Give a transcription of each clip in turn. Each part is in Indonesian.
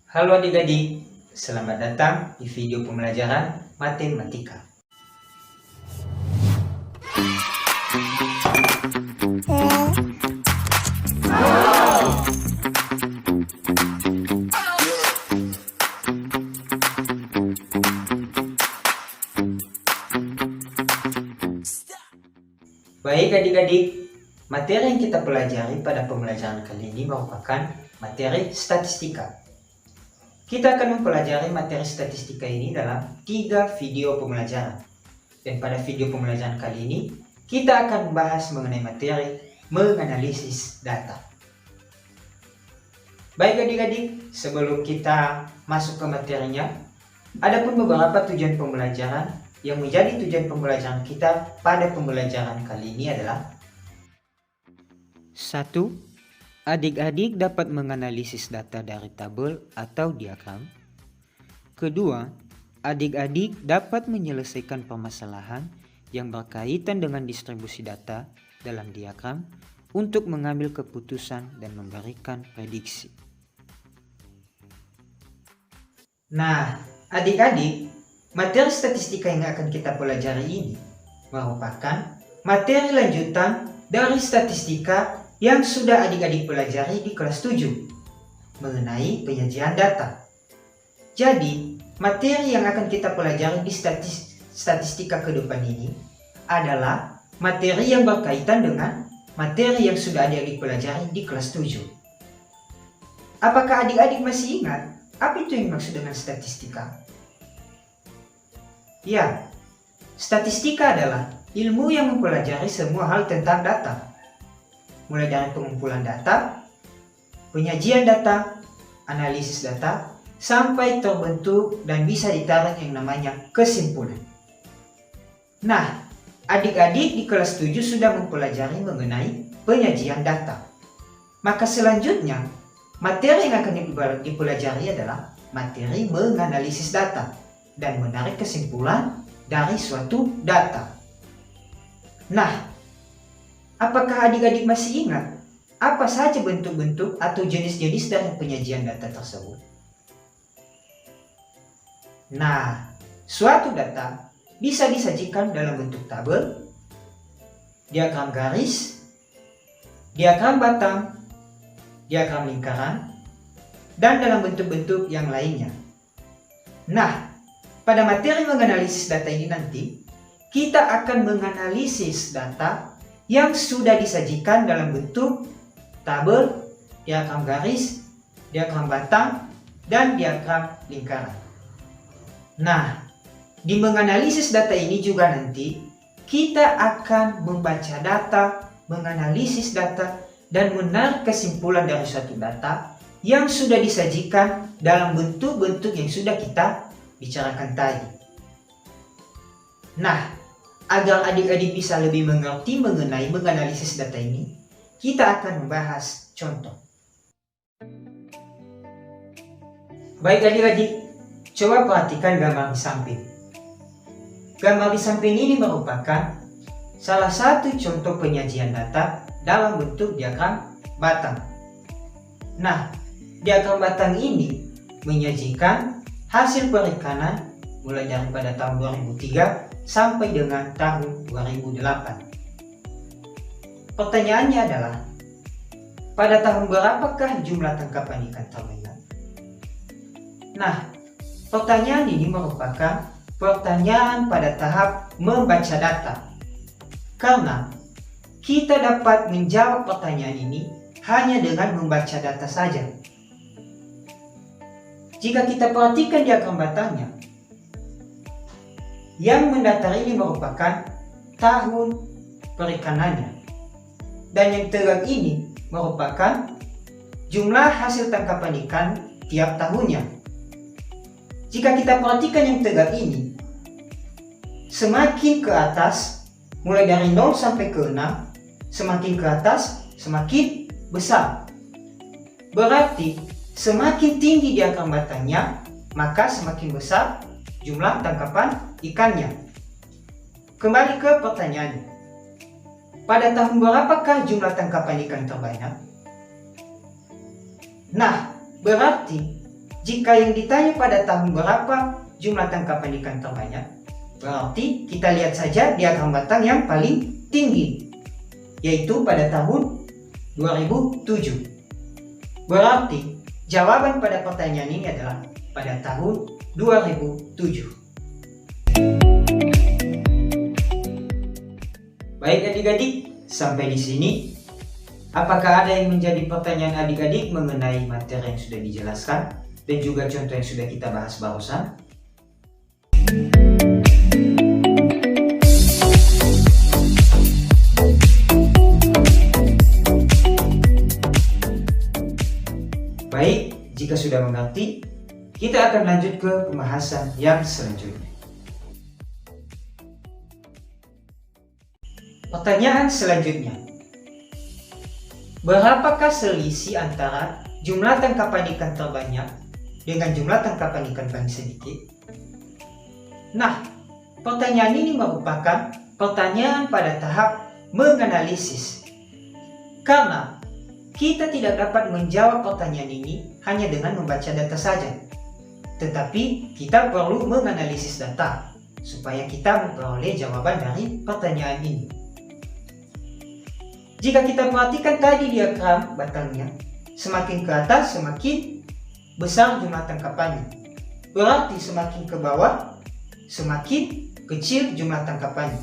Halo adik-adik, selamat datang di video pembelajaran matematika. Baik adik-adik, materi yang kita pelajari pada pembelajaran kali ini merupakan materi statistika. Kita akan mempelajari materi statistika ini dalam 3 video pembelajaran. Dan pada video pembelajaran kali ini, kita akan membahas mengenai materi menganalisis data. Baik adik-adik, sebelum kita masuk ke materinya, ada pun beberapa tujuan pembelajaran yang menjadi tujuan pembelajaran kita pada pembelajaran kali ini adalah 1. Adik-adik dapat menganalisis data dari tabel atau diagram. Kedua, adik-adik dapat menyelesaikan permasalahan yang berkaitan dengan distribusi data dalam diagram untuk mengambil keputusan dan memberikan prediksi. Nah, adik-adik, materi statistika yang akan kita pelajari ini merupakan materi lanjutan dari statistika yang sudah adik-adik pelajari di kelas 7 mengenai penyajian data. Jadi, materi yang akan kita pelajari di statistika ke depan ini adalah materi yang berkaitan dengan materi yang sudah adik-adik pelajari di kelas 7. Apakah adik-adik masih ingat apa itu yang dimaksud dengan statistika? Ya, statistika adalah ilmu yang mempelajari semua hal tentang data. Mulai dari pengumpulan data, penyajian data, analisis data, sampai terbentuk dan bisa ditarik yang namanya kesimpulan. Nah, adik-adik di kelas 7 sudah mempelajari mengenai penyajian data. Maka selanjutnya, materi yang akan dipelajari adalah materi menganalisis data dan menarik kesimpulan dari suatu data. Nah, apakah adik-adik masih ingat apa saja bentuk-bentuk atau jenis-jenis dari penyajian data tersebut? Nah, suatu data bisa disajikan dalam bentuk tabel, diagram garis, diagram batang, diagram lingkaran, dan dalam bentuk-bentuk yang lainnya. Nah, pada materi menganalisis data ini nanti, kita akan menganalisis data yang sudah disajikan dalam bentuk tabel, diagram garis, diagram batang, dan diagram lingkaran. Nah, di menganalisis data ini juga nanti kita akan membaca data, menganalisis data, dan menarik kesimpulan dari suatu data yang sudah disajikan dalam bentuk-bentuk yang sudah kita bicarakan tadi. Nah, agar adik-adik bisa lebih mengerti mengenai menganalisis data ini, kita akan membahas contoh. Baik adik-adik, coba perhatikan gambar di samping. Gambar di samping ini merupakan salah satu contoh penyajian data dalam bentuk diagram batang. Nah, diagram batang ini menyajikan hasil perikanan mulai daripada tahun 2003 sampai dengan tahun 2008. Pertanyaannya adalah, pada tahun berapakah jumlah tangkapan ikan terminal? Nah, pertanyaan ini merupakan pertanyaan pada tahap membaca data. Karena kita dapat menjawab pertanyaan ini hanya dengan membaca data saja. Jika kita perhatikan diagram batangnya, yang mendatar ini merupakan tahun perikanannya, dan yang tegak ini merupakan jumlah hasil tangkapan ikan tiap tahunnya. Jika kita perhatikan yang tegak ini, semakin ke atas, mulai dari 0 sampai ke 6, semakin ke atas, semakin besar. Berarti semakin tinggi diagram batangnya, maka semakin besar jumlah tangkapan ikannya. Kembali ke pertanyaannya. Pada tahun berapakah jumlah tangkapan ikan terbanyak? Nah, berarti jika yang ditanya pada tahun berapa jumlah tangkapan ikan terbanyak, berarti kita lihat saja diagram batang yang paling tinggi, yaitu pada tahun 2007. Berarti jawaban pada pertanyaan ini adalah pada tahun 2007. Baik adik-adik, sampai di sini. Apakah ada yang menjadi pertanyaan adik-adik mengenai materi yang sudah dijelaskan dan juga contoh yang sudah kita bahas barusan? Baik, jika sudah mengerti, kita akan lanjut ke pembahasan yang selanjutnya. Pertanyaan selanjutnya. Berapakah selisih antara jumlah tangkapan ikan terbanyak dengan jumlah tangkapan ikan paling sedikit? Nah, pertanyaan ini merupakan pertanyaan pada tahap menganalisis. Karena kita tidak dapat menjawab pertanyaan ini hanya dengan membaca data saja. Tetapi kita perlu menganalisis data supaya kita memperoleh jawaban dari pertanyaan ini. Jika kita perhatikan tadi diagram batangnya, semakin ke atas semakin besar jumlah tangkapannya. Berarti semakin ke bawah semakin kecil jumlah tangkapannya.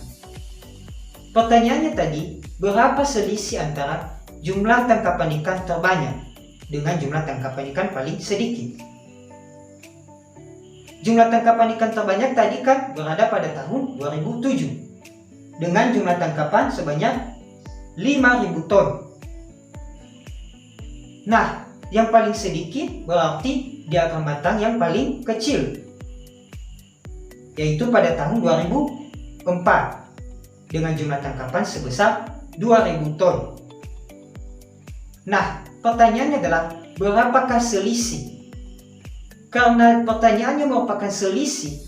Pertanyaannya tadi, berapa selisih antara jumlah tangkapan ikan terbanyak dengan jumlah tangkapan ikan paling sedikit? Jumlah tangkapan ikan terbanyak tadi kan berada pada tahun 2007 dengan jumlah tangkapan sebanyak 5.000 ton. Nah, yang paling sedikit berarti diagram batang yang paling kecil, yaitu pada tahun 2004 dengan jumlah tangkapan sebesar 2.000 ton. Nah, pertanyaannya adalah berapakah selisih? Karena pertanyaannya merupakan selisih,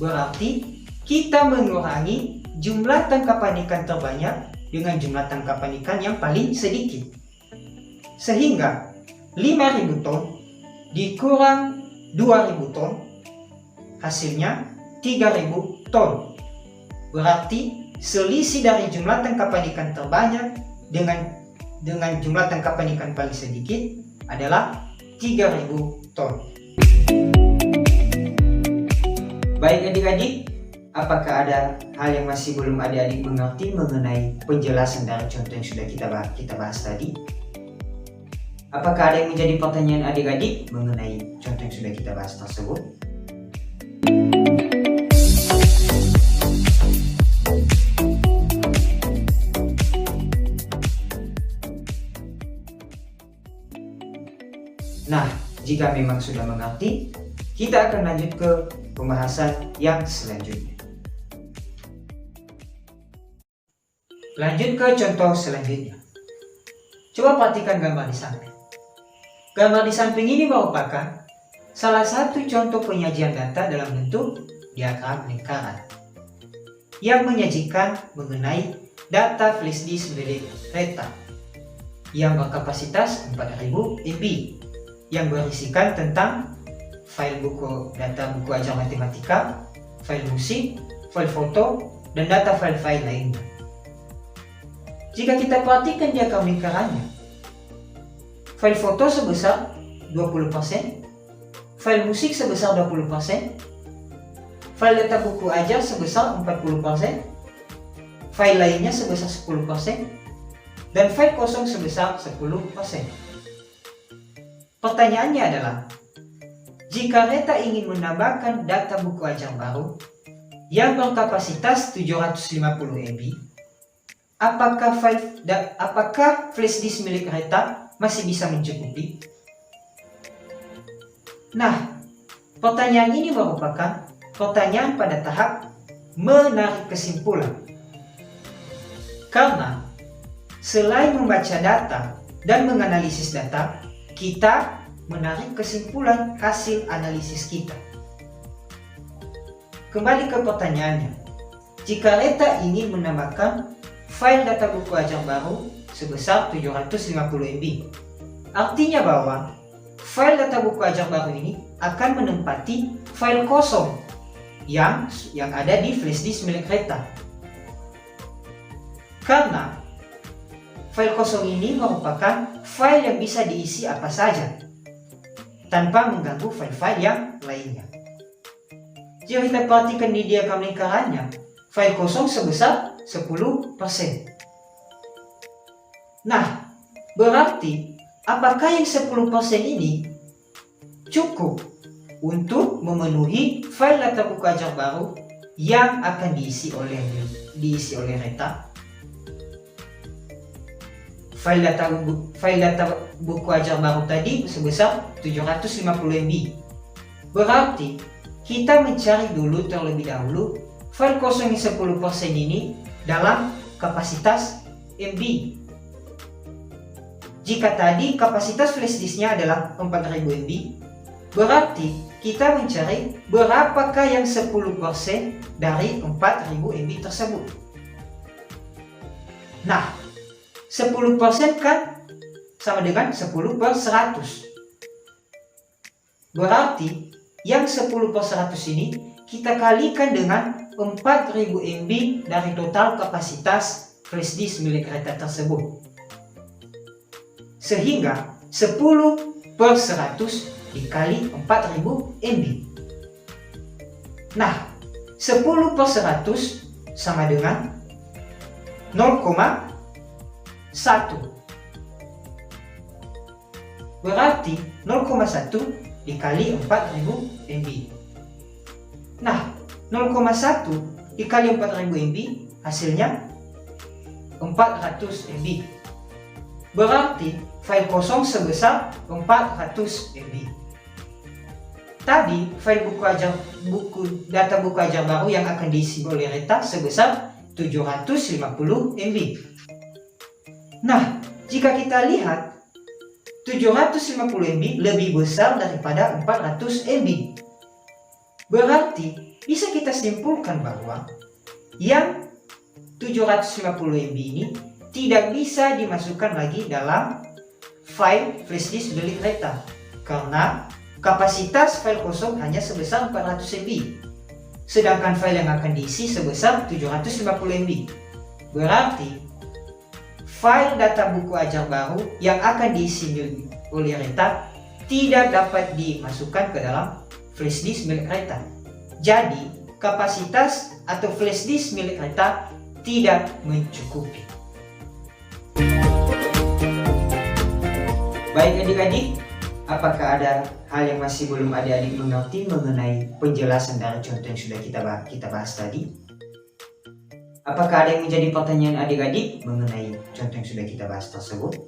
berarti kita mengurangi jumlah tangkapan ikan terbanyak dengan jumlah tangkapan ikan yang paling sedikit. Sehingga 5.000 ton dikurang 2.000 ton, hasilnya 3.000 ton. Berarti selisih dari jumlah tangkapan ikan terbanyak dengan jumlah tangkapan ikan paling sedikit adalah 3.000 ton. Baik adik-adik, apakah ada hal yang masih belum adik-adik mengerti mengenai penjelasan dari contoh yang sudah kita bahas tadi? Apakah ada yang menjadi pertanyaan adik-adik mengenai contoh yang sudah kita bahas tersebut? Nah, jika memang sudah mengerti, kita akan lanjut ke pembahasan yang selanjutnya. Lanjut ke contoh selanjutnya. Coba perhatikan gambar di samping. Gambar di samping ini merupakan salah satu contoh penyajian data dalam bentuk diagram lingkaran yang menyajikan mengenai data flash disk milik Reta yang berkapasitas 4000 MB yang berisikan tentang file buku data buku ajar matematika, file musik, file foto, dan data file-file lainnya. Jika kita perhatikan diagram lingkarannya, file foto sebesar 20%, file musik sebesar 20%, file data buku ajar sebesar 40%, file lainnya sebesar 10%, dan file kosong sebesar 10%. Pertanyaannya adalah, jika Reta ingin menambahkan data buku ajar baru yang berkapasitas 750 MB, apakah flash disk milik Reta masih bisa mencukupi? Nah, pertanyaan ini merupakan pertanyaan pada tahap menarik kesimpulan. Karena selain membaca data dan menganalisis data, kita menarik kesimpulan hasil analisis kita. Kembali ke pertanyaannya, jika Reta ingin menambahkan file data buku ajar baru sebesar 750 MB, artinya bahwa file data buku ajar baru ini akan menempati file kosong yang ada di flash disk milik Reta. Karena file kosong ini merupakan file yang bisa diisi apa saja tanpa mengganggu file-file yang lainnya. Jika kita perhatikan di diagram lingkarannya, file kosong sebesar 10%. Nah, berarti apakah yang 10% ini cukup untuk memenuhi file data buku ajar baru yang akan diisi oleh Reta? File data buku ajar baru tadi sebesar 750 MB. Berarti kita mencari dulu terlebih dahulu file kosong yang 10% ini dalam kapasitas MB. Jika tadi kapasitas flash disknya adalah 4000 MB, berarti kita mencari berapakah yang 10% dari 4000 MB tersebut. Nah, 10% kan sama dengan 10/100. Berarti yang 10/100 ini kita kalikan dengan 4000 MB dari total kapasitas flash disk milik Reta tersebut. Sehingga 10/100 dikali 4000 MB. Nah, 10/100 sama dengan 0,1. Berarti 0,1 dikali 4000 MB. Nah, 0,1 dikali 4000 MB hasilnya 400 MB. Berarti file kosong sebesar 400 MB. Tadi file data buku ajar baru yang akan diisi oleh Reta sebesar 750 MB. Nah, jika kita lihat 750 MB lebih besar daripada 400 MB. Berarti bisa kita simpulkan bahwa yang 750 MB ini tidak bisa dimasukkan lagi dalam file flash disk milik Reta karena kapasitas file kosong hanya sebesar 400 MB, sedangkan file yang akan diisi sebesar 750 MB. Berarti file data buku ajar baru yang akan diisi oleh Reta tidak dapat dimasukkan ke dalam flash disk milik Reta. Jadi kapasitas atau flash disk milik Reta tidak mencukupi. Baik adik-adik, apakah ada hal yang masih belum adik-adik mengerti mengenai penjelasan dari contoh yang sudah kita bahas tadi? Apakah ada yang menjadi pertanyaan adik-adik mengenai contoh yang sudah kita bahas tersebut?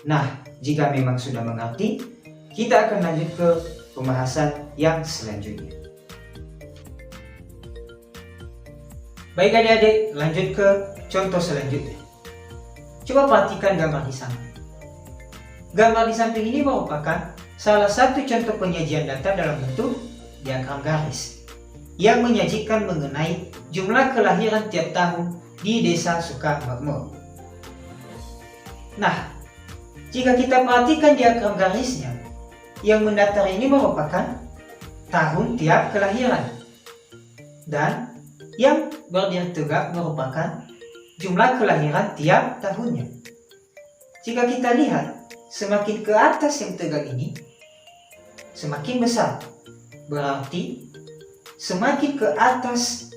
Nah, jika memang sudah mengerti, kita akan lanjut ke pembahasan yang selanjutnya. Baik adik-adik, lanjut ke contoh selanjutnya. Coba perhatikan gambar di samping. Gambar di samping ini merupakan salah satu contoh penyajian data dalam bentuk diagram garis yang menyajikan mengenai jumlah kelahiran tiap tahun di Desa Sukamakmur. Nah, jika kita perhatikan diagram garisnya, yang mendatar ini merupakan tahun tiap kelahiran, dan yang berdiri tegak merupakan jumlah kelahiran tiap tahunnya. Jika kita lihat, semakin ke atas yang tegak ini, semakin besar. Berarti semakin ke atas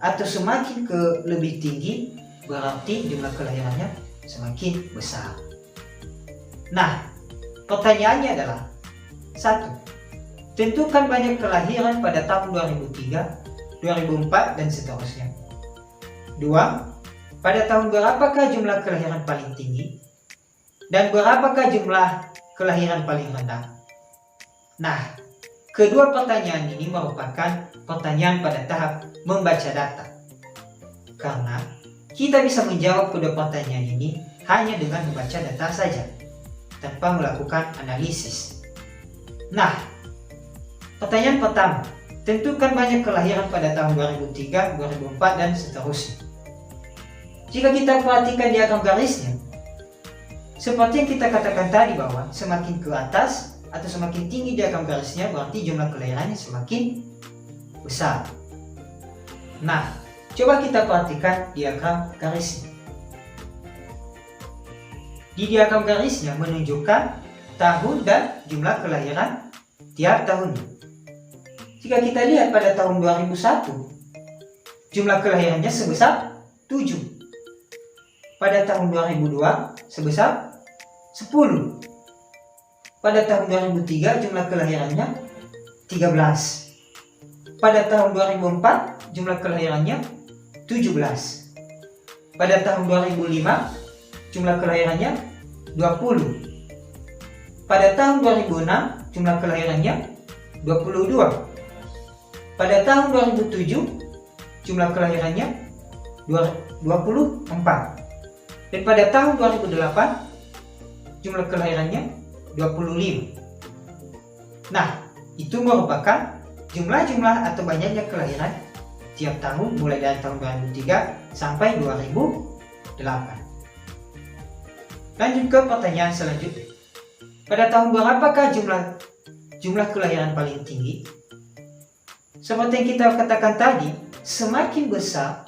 atau semakin ke lebih tinggi, berarti jumlah kelahirannya semakin besar. Nah, pertanyaannya adalah 1. Tentukan banyak kelahiran pada tahun 2003, 2004, dan seterusnya. 2. Pada tahun berapakah jumlah kelahiran paling tinggi? Dan berapakah jumlah kelahiran paling rendah? Nah, kedua pertanyaan ini merupakan pertanyaan pada tahap membaca data. Karena kita bisa menjawab kedua pertanyaan ini hanya dengan membaca data saja, tanpa melakukan analisis. Nah, pertanyaan pertama, tentukan banyak kelahiran pada tahun 2003, 2004, dan seterusnya. Jika kita perhatikan diagram garisnya, seperti yang kita katakan tadi bahwa semakin ke atas atau semakin tinggi diagram garisnya berarti jumlah kelahirannya semakin besar. Nah, coba kita perhatikan diagram garisnya. Di diagram garisnya menunjukkan tahun dan jumlah kelahiran tiap tahunnya. Jika kita lihat pada tahun 2001, jumlah kelahirannya sebesar 7. Pada tahun 2002 sebesar 10. Pada tahun 2003 jumlah kelahirannya 13. Pada tahun 2004 jumlah kelahirannya 17. Pada tahun 2005 jumlah kelahirannya 20. Pada tahun 2006 jumlah kelahirannya 22. Pada tahun 2007 jumlah kelahirannya 24. Dan pada tahun 2008 jumlah kelahirannya 25. Nah, itu merupakan jumlah-jumlah atau banyaknya kelahiran tiap tahun mulai dari tahun 2003 sampai 2008. Lanjut ke pertanyaan selanjutnya. Pada tahun berapakah jumlah kelahiran paling tinggi? Seperti yang kita katakan tadi, semakin besar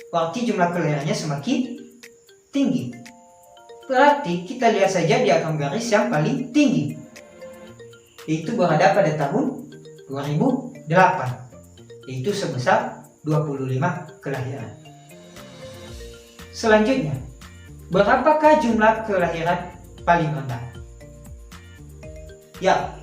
berarti jumlah kelahirannya semakin tinggi. Berarti kita lihat saja diagram garis yang paling tinggi, yaitu berada pada tahun 2008, yaitu sebesar 25 kelahiran. Selanjutnya, berapakah jumlah kelahiran paling rendah? Ya,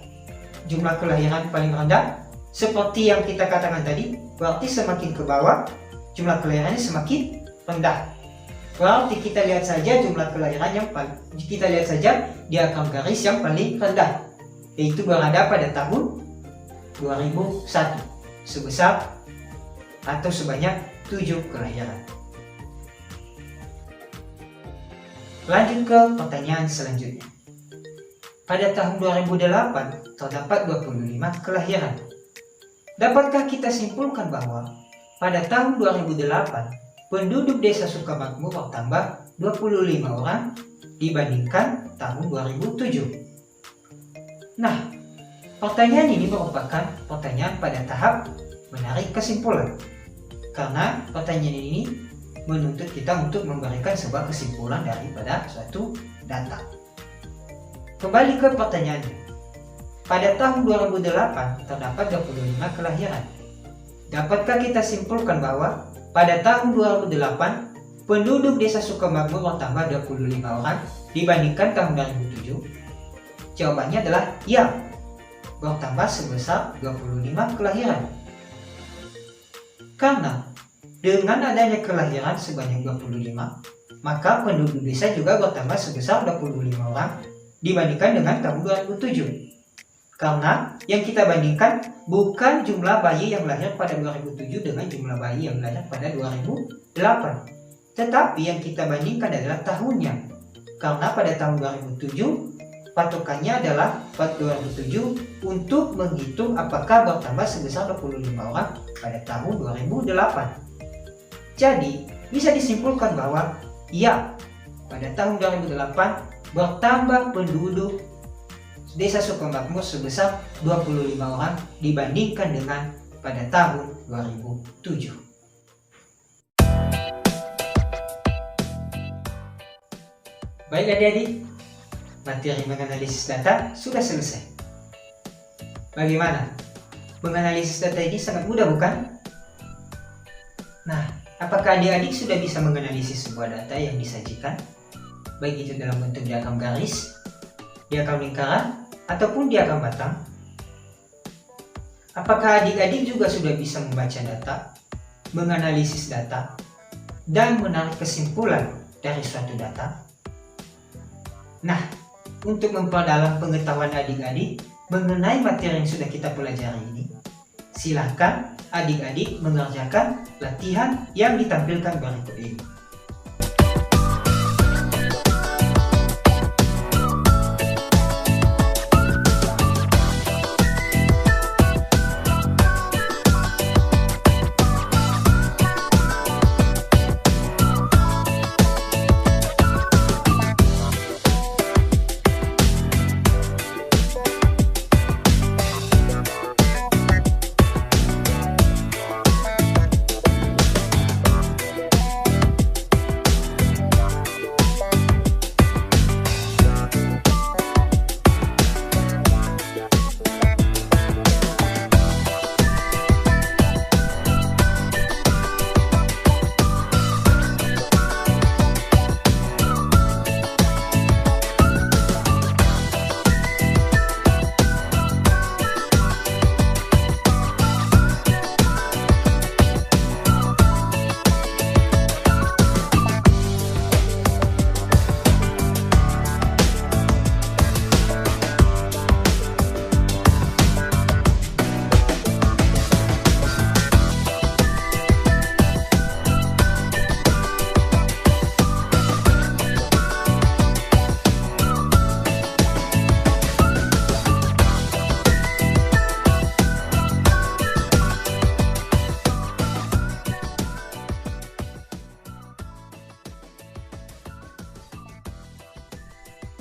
jumlah kelahiran paling rendah seperti yang kita katakan tadi, berarti semakin ke bawah jumlah kelahirannya semakin rendah. Berarti kita lihat saja jumlah kelahiran yang paling, kita lihat saja diagram garis yang paling rendah, yaitu berada pada tahun 2001 sebesar atau sebanyak 7 kelahiran. Lanjut ke pertanyaan selanjutnya. Pada tahun 2008 terdapat 25 kelahiran. Dapatkah kita simpulkan bahwa pada tahun 2008 penduduk desa Sukamakmur bertambah 25 orang dibandingkan tahun 2007? Nah, pertanyaan ini merupakan pertanyaan pada tahap menarik kesimpulan, karena pertanyaan ini menuntut kita untuk memberikan sebuah kesimpulan daripada suatu data. Kembali ke pertanyaannya. Pada tahun 2008 terdapat 25 kelahiran. Dapatkah kita simpulkan bahwa pada tahun 2008 penduduk desa Sukamakmur bertambah 25 orang dibandingkan tahun 2007? Jawabannya adalah ya, bertambah sebesar 25 kelahiran. Karena dengan adanya kelahiran sebanyak 25, maka penduduk desa juga bertambah sebesar 25 orang dibandingkan dengan tahun 2007. Karena yang kita bandingkan bukan jumlah bayi yang lahir pada 2007 dengan jumlah bayi yang lahir pada 2008. Tetapi yang kita bandingkan adalah tahunnya. Karena pada tahun 2007 patokannya adalah pada 2007 untuk menghitung apakah bertambah sebesar 25 orang pada tahun 2008. Jadi bisa disimpulkan bahwa ya, pada tahun 2008 bertambah penduduk desa Sukamakmur sebesar 25 orang dibandingkan dengan pada tahun 2007. Baik adik-adik, materi menganalisis data sudah selesai. Bagaimana? Menganalisis data ini sangat mudah, bukan? Nah, apakah adik-adik sudah bisa menganalisis sebuah data yang disajikan? Baik itu dalam bentuk diagram garis, diagram lingkaran, ataupun diagram batang? Apakah adik-adik juga sudah bisa membaca data, menganalisis data, dan menarik kesimpulan dari suatu data? Nah, untuk memperdalam pengetahuan adik-adik mengenai materi yang sudah kita pelajari ini, silahkan adik-adik mengerjakan latihan yang ditampilkan berikut ini.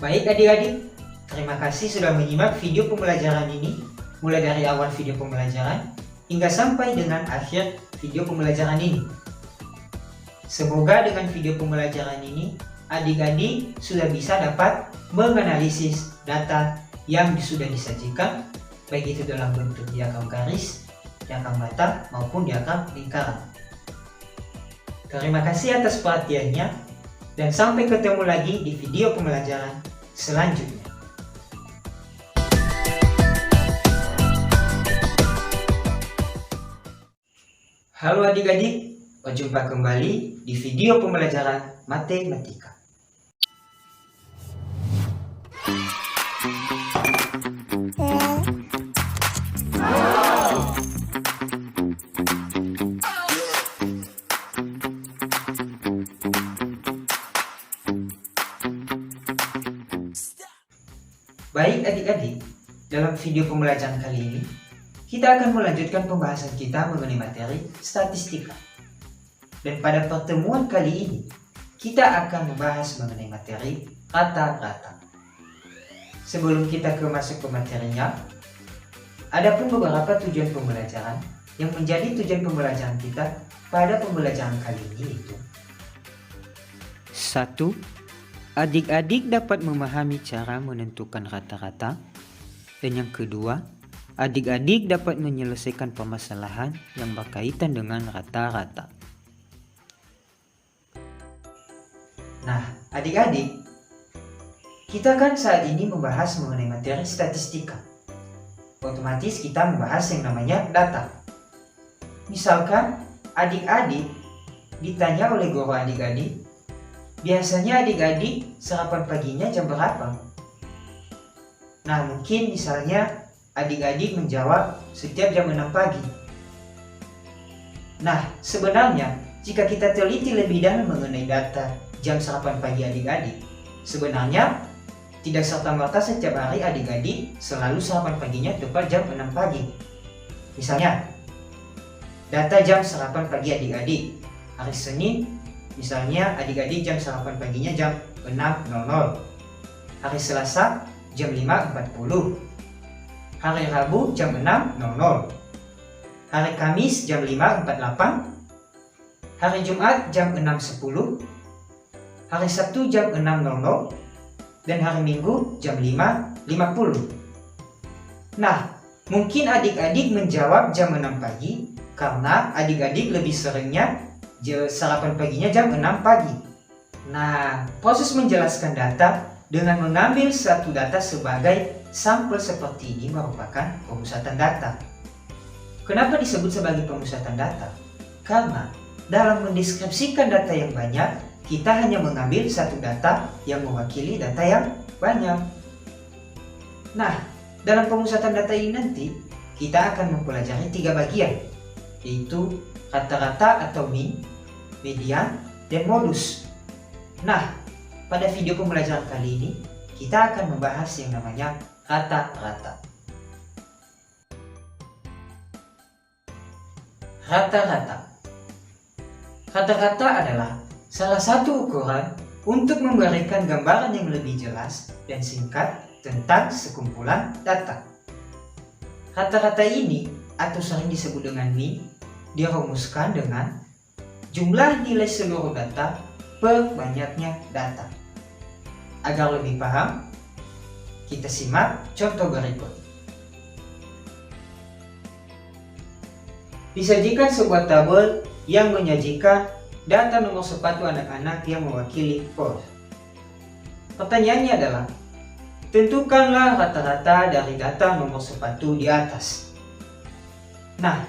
Baik adik-adik, terima kasih sudah menyimak video pembelajaran ini, mulai dari awal video pembelajaran hingga sampai dengan akhir video pembelajaran ini. Semoga dengan video pembelajaran ini, adik-adik sudah bisa dapat menganalisis data yang sudah disajikan, baik itu dalam bentuk diagram garis, diagram bata, maupun diagram lingkaran. Terima kasih atas perhatiannya, dan sampai ketemu lagi di video pembelajaran selanjutnya. Halo adik-adik, berjumpa kembali di video pembelajaran matematika. Baik adik-adik, dalam video pembelajaran kali ini, kita akan melanjutkan pembahasan kita mengenai materi statistika. Dan pada pertemuan kali ini, kita akan membahas mengenai materi rata-rata. Sebelum kita masuk ke materinya, ada pun beberapa tujuan pembelajaran yang menjadi tujuan pembelajaran kita pada pembelajaran kali ini, yaitu 1. Adik-adik dapat memahami cara menentukan rata-rata. Dan yang kedua, adik-adik dapat menyelesaikan permasalahan yang berkaitan dengan rata-rata. Nah, adik-adik, kita kan saat ini membahas mengenai materi statistika. Otomatis kita membahas yang namanya data. Misalkan adik-adik ditanya oleh guru adik-adik, biasanya adik-adik sarapan paginya jam berapa? Nah, mungkin misalnya adik-adik menjawab setiap jam 6 pagi. Nah, sebenarnya jika kita teliti lebih dalam mengenai data jam sarapan pagi adik-adik, sebenarnya tidak serta-merta setiap hari adik-adik selalu sarapan paginya tepat jam 6 pagi. Misalnya, data jam sarapan pagi adik-adik hari Senin, misalnya adik-adik jam sarapan paginya jam 6.00. Hari Selasa jam 5.40. Hari Rabu jam 6.00. Hari Kamis jam 5.48. Hari Jumat jam 6.10. Hari Sabtu jam 6.00. Dan hari Minggu jam 5.50. Nah, mungkin adik-adik menjawab jam 6 pagi karena adik-adik lebih seringnya sarapan paginya jam 6 pagi. Nah, proses menjelaskan data dengan mengambil satu data sebagai sampel seperti ini merupakan pemusatan data. Kenapa disebut sebagai pemusatan data? Karena dalam mendeskripsikan data yang banyak, kita hanya mengambil satu data yang mewakili data yang banyak. Nah, dalam pemusatan data ini nanti, kita akan mempelajari 3 bagian, yaitu rata-rata atau mean, median, dan modus. Nah, pada video pembelajaran kali ini, kita akan membahas yang namanya rata-rata. Rata-rata. Rata-rata adalah salah satu ukuran untuk memberikan gambaran yang lebih jelas dan singkat tentang sekumpulan data. Rata-rata ini, atau sering disebut dengan mean, dirumuskan dengan jumlah nilai seluruh data per banyaknya data. Agar lebih paham, kita simak contoh berikut. Disajikan sebuah tabel yang menyajikan data nomor sepatu anak-anak yang mewakili POR. Pertanyaannya adalah, tentukanlah rata-rata dari data nomor sepatu di atas. Nah,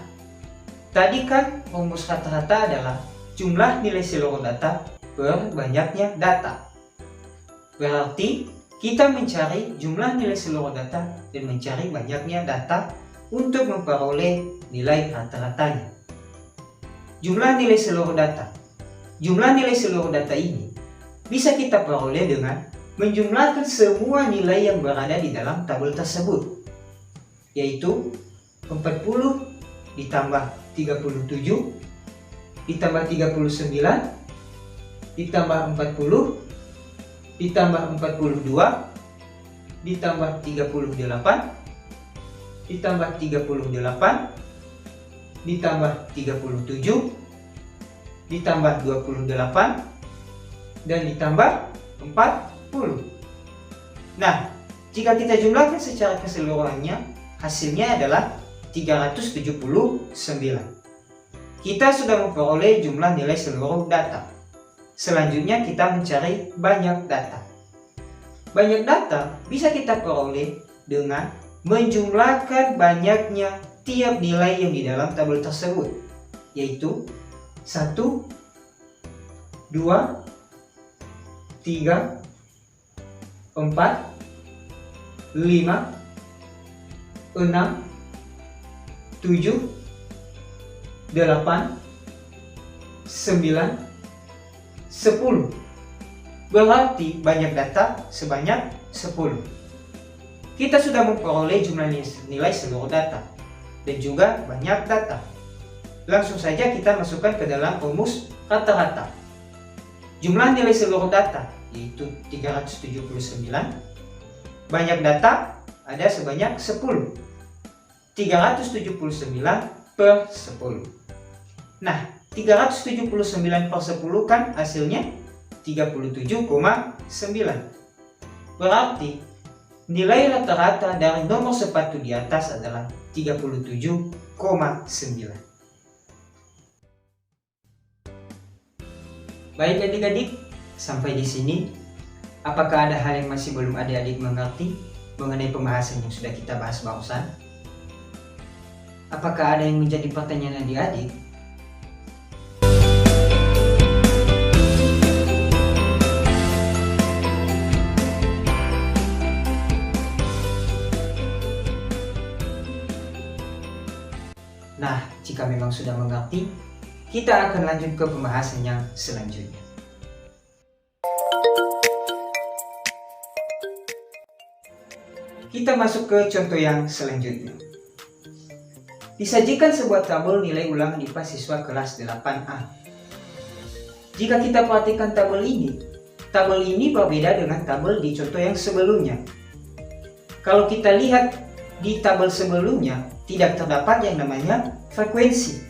tadi kan rumus rata-rata adalah jumlah nilai seluruh data per banyaknya data. Berarti kita mencari jumlah nilai seluruh data dan mencari banyaknya data untuk memperoleh nilai rata-ratanya. Jumlah nilai seluruh data. Jumlah nilai seluruh data ini bisa kita peroleh dengan menjumlahkan semua nilai yang berada di dalam tabel tersebut, yaitu 40 ditambah 37 ditambah 39 ditambah 40 ditambah 42, ditambah 38, ditambah 38, ditambah 37, ditambah 28, dan ditambah 40. Nah, jika kita jumlahkan secara keseluruhannya, hasilnya adalah 379. Kita sudah memperoleh jumlah nilai seluruh data. Selanjutnya kita mencari banyak data. Banyak data bisa kita peroleh dengan menjumlahkan banyaknya tiap nilai yang di dalam tabel tersebut, yaitu 1, 2, 3, 4, 5, 6, 7, 8, 9, 10. Berarti banyak data sebanyak 10. Kita sudah memperoleh jumlah nilai seluruh data dan juga banyak data. Langsung saja kita masukkan ke dalam rumus rata-rata. Jumlah nilai seluruh data yaitu 379. Banyak data ada sebanyak 10. 379 per 10. Nah, 379 per 10 kan hasilnya 37,9. Berarti nilai rata-rata dari nomor sepatu di atas adalah 37,9. Baik adik-adik, sampai di sini. Apakah ada hal yang masih belum adik-adik mengerti mengenai pembahasan yang sudah kita bahas barusan? Apakah ada yang menjadi pertanyaan adik-adik? Nah, jika memang sudah mengerti, kita akan lanjut ke pembahasan yang selanjutnya. Kita masuk ke contoh yang selanjutnya. Disajikan sebuah tabel nilai ulangan IPA siswa kelas 8A. Jika kita perhatikan tabel ini berbeda dengan tabel di contoh yang sebelumnya. Kalau kita lihat di tabel sebelumnya, tidak terdapat yang namanya frekuensi.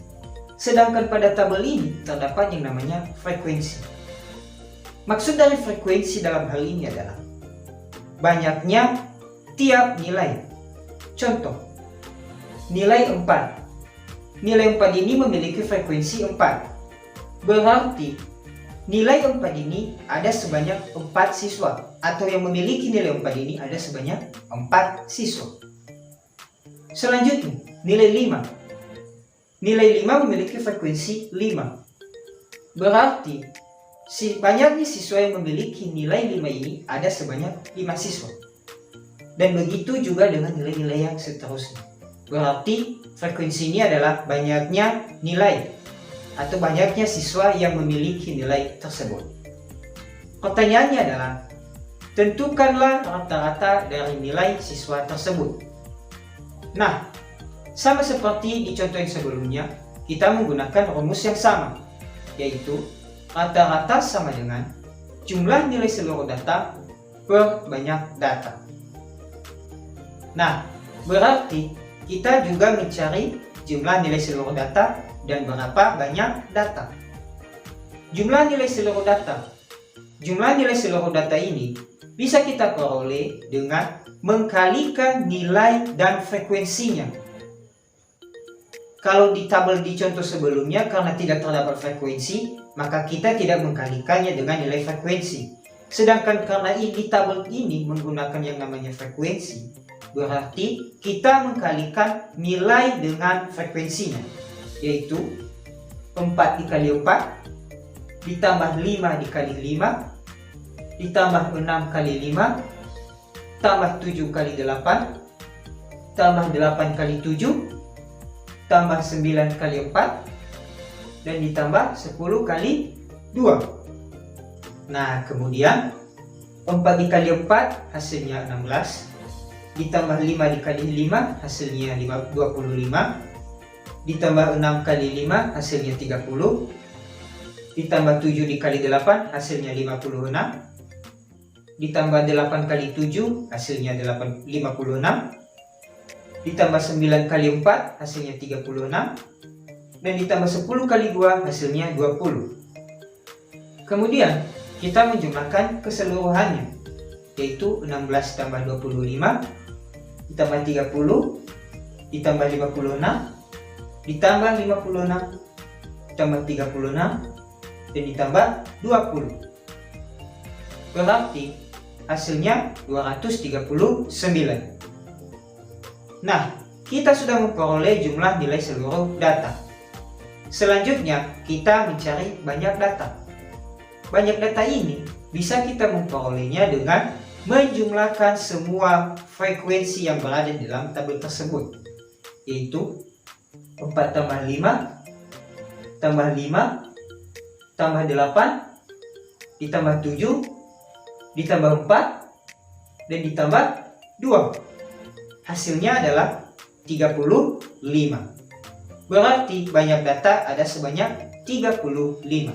Sedangkan pada tabel ini terdapat yang namanya frekuensi. Maksud dari frekuensi dalam hal ini adalah banyaknya tiap nilai. Contoh, nilai 4. Nilai 4 ini memiliki frekuensi 4. Berarti nilai 4 ini ada sebanyak 4 siswa, atau yang memiliki nilai 4 ini ada sebanyak 4 siswa. Selanjutnya, nilai 5. Nilai 5 memiliki frekuensi 5. Berarti banyaknya siswa yang memiliki nilai 5 ini ada sebanyak 5 siswa. Dan begitu juga dengan nilai-nilai yang seterusnya. Berarti frekuensi ini adalah banyaknya nilai atau banyaknya siswa yang memiliki nilai tersebut. Pertanyaannya adalah, tentukanlah rata-rata dari nilai siswa tersebut. Nah, sama seperti di contoh yang sebelumnya, kita menggunakan rumus yang sama, yaitu rata-rata sama dengan jumlah nilai seluruh data per banyak data. Nah, berarti kita juga mencari jumlah nilai seluruh data dan berapa banyak data. Jumlah nilai seluruh data. Jumlah nilai seluruh data ini bisa kita peroleh dengan mengkalikan nilai dan frekuensinya. Kalau di tabel di contoh sebelumnya, karena tidak terdapat frekuensi, maka kita tidak mengkalikannya dengan nilai frekuensi. Sedangkan karena di tabel ini menggunakan yang namanya frekuensi, berarti kita mengkalikan nilai dengan frekuensinya, yaitu 4 dikali 4, ditambah 5 dikali 5, ditambah 6 kali 5, tambah 7 kali 8, tambah 8 kali 7, tambah 9 kali 4, dan ditambah 10 kali 2. Nah, kemudian 4 dikali 4 hasilnya 16, ditambah 5 dikali 5 hasilnya 25, ditambah 6 kali 5 hasilnya 30, ditambah 7 dikali 8 hasilnya 56, ditambah 8 kali 7 hasilnya 56, ditambah 9 kali 4 hasilnya 36, dan ditambah 10 kali 2 hasilnya 20. Kemudian kita menjumlahkan keseluruhannya, yaitu 16 tambah 25 ditambah 30 ditambah 56 ditambah 56 ditambah 36 dan ditambah 20. Berarti hasilnya 239. Nah, kita sudah memperoleh jumlah nilai seluruh data. Selanjutnya kita mencari banyak data. Banyak data ini bisa kita memperolehnya dengan menjumlahkan semua frekuensi yang berada di dalam tabel tersebut, yaitu 4 tambah 5 tambah 5 tambah 8 ditambah 7 ditambah 4 dan ditambah 2. Hasilnya adalah 35. Berarti banyak data ada sebanyak 35.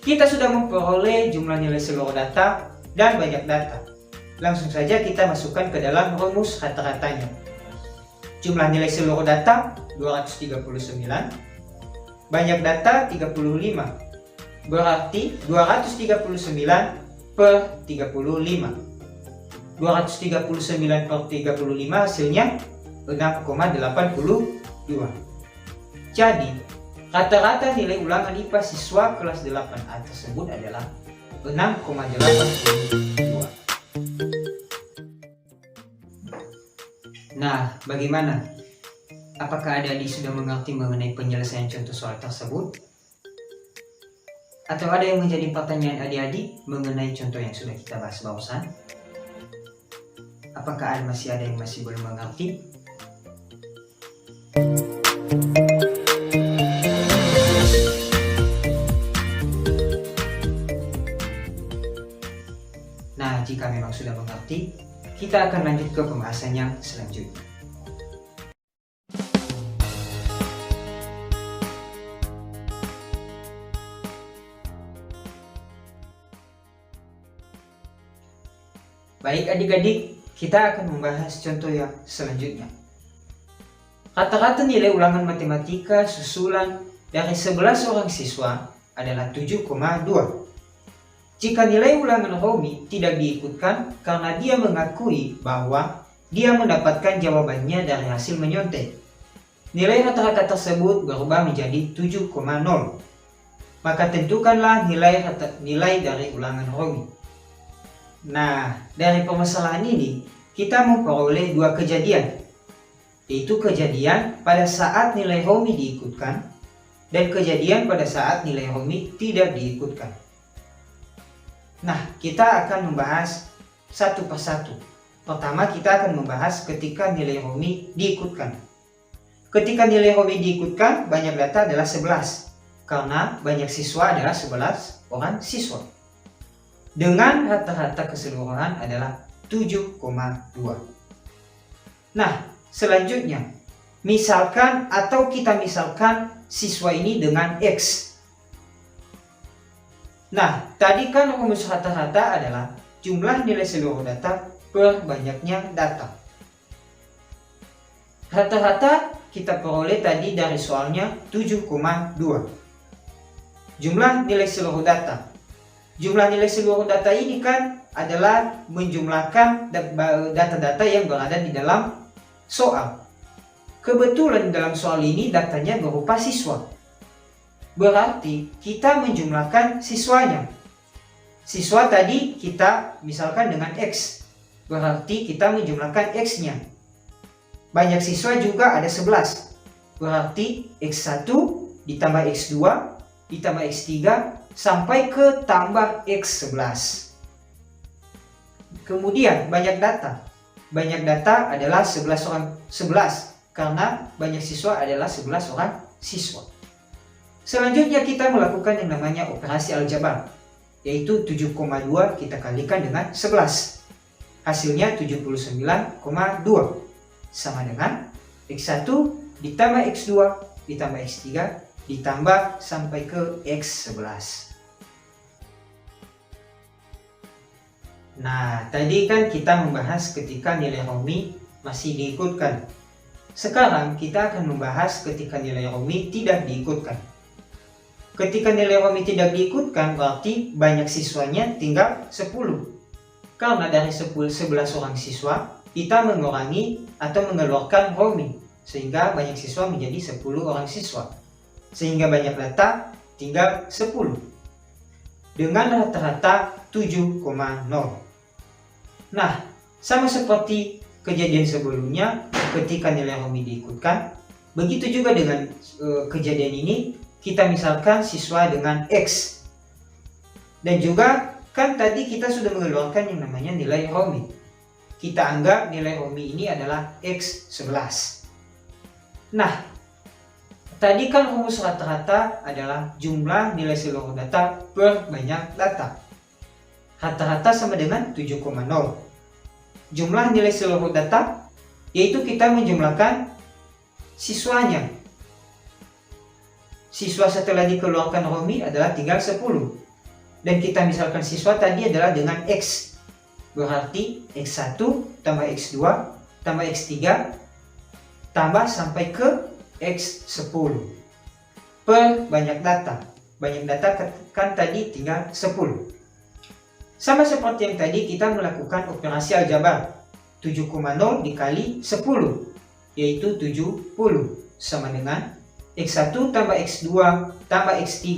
Kita sudah memperoleh jumlah nilai seluruh data dan banyak data. Langsung saja kita masukkan ke dalam rumus rata-ratanya. Jumlah nilai seluruh data 239, banyak data 35. Berarti 239 per 35. 239 per 35 hasilnya 6,82. Jadi rata-rata nilai ulangan IPA siswa kelas 8A tersebut adalah 6,82. Nah, bagaimana? Apakah adik-adik sudah mengerti mengenai penyelesaian contoh soal tersebut? Atau ada yang menjadi pertanyaan adik-adik mengenai contoh yang sudah kita bahas barusan? Apakah masih ada yang masih belum mengerti? Nah, jika memang sudah mengerti, kita akan lanjut ke pembahasan yang selanjutnya. Baik adik-adik, kita akan membahas contoh yang selanjutnya. Rata-rata nilai ulangan matematika susulan dari 11 orang siswa adalah 7,2. Jika nilai ulangan Romi tidak diikutkan karena dia mengakui bahwa dia mendapatkan jawabannya dari hasil menyontek, nilai rata-rata tersebut berubah menjadi 7,0. Maka tentukanlah nilai dari ulangan Romi. Nah, dari permasalahan ini kita memperoleh dua kejadian, yaitu kejadian pada saat nilai Romi diikutkan dan kejadian pada saat nilai Romi tidak diikutkan. Nah, kita akan membahas satu persatu. Pertama, kita akan membahas ketika nilai Romi diikutkan. Ketika nilai Romi diikutkan, banyak data adalah 11 karena banyak siswa adalah 11 orang siswa. Dengan rata-rata keseluruhan adalah 7,2. Nah, selanjutnya, misalkan atau kita misalkan siswa ini dengan X. Nah, tadi kan rumus rata-rata adalah jumlah nilai seluruh data per banyaknya data. Rata-rata kita peroleh tadi dari soalnya 7,2. Jumlah nilai seluruh data. Jumlah nilai seluruh data ini kan adalah menjumlahkan data-data yang berada di dalam soal. Kebetulan dalam soal ini datanya berupa siswa. Berarti kita menjumlahkan siswanya. Siswa tadi kita misalkan dengan X. Berarti kita menjumlahkan X-nya. Banyak siswa juga ada 11. Berarti X1 ditambah X2 ditambah X3 sampai ke tambah X11. Kemudian banyak data. Banyak data adalah 11 karena banyak siswa adalah 11 orang siswa. Selanjutnya kita melakukan yang namanya operasi aljabar, yaitu 7,2 kita kalikan dengan 11. Hasilnya 79,2 sama dengan X1 ditambah X2 ditambah X3 ditambah sampai ke X11. Nah, tadi kan kita membahas ketika nilai Romi masih diikutkan. Sekarang kita akan membahas ketika nilai Romi tidak diikutkan. Ketika nilai Romi tidak diikutkan berarti banyak siswanya tinggal 10. Karena dari 11 orang siswa kita mengurangi atau mengeluarkan Romi, sehingga banyak siswa menjadi 10 orang siswa. Sehingga banyak data tinggal 10. Dengan rata-rata 7,0. Nah, sama seperti kejadian sebelumnya ketika nilai Romi diikutkan, begitu juga dengan kejadian ini. Kita misalkan siswa dengan X, dan juga kan tadi kita sudah mengeluarkan yang namanya nilai Romi. Kita anggap nilai Romi ini adalah X11. Nah, tadi kan rumus rata-rata adalah jumlah nilai seluruh data per banyak data. Rata-rata sama dengan 7,0. Jumlah nilai seluruh data yaitu kita menjumlahkan siswanya. Siswa setelah dikeluarkan Romi adalah tinggal 10. Dan kita misalkan siswa tadi adalah dengan X. Berarti X1 tambah X2 tambah X3 tambah sampai ke X10 per banyak data. Banyak data kan tadi tinggal 10. Sama seperti yang tadi kita melakukan operasi aljabar. 7,0 dikali 10 yaitu 70 sama dengan X1 tambah X2 tambah X3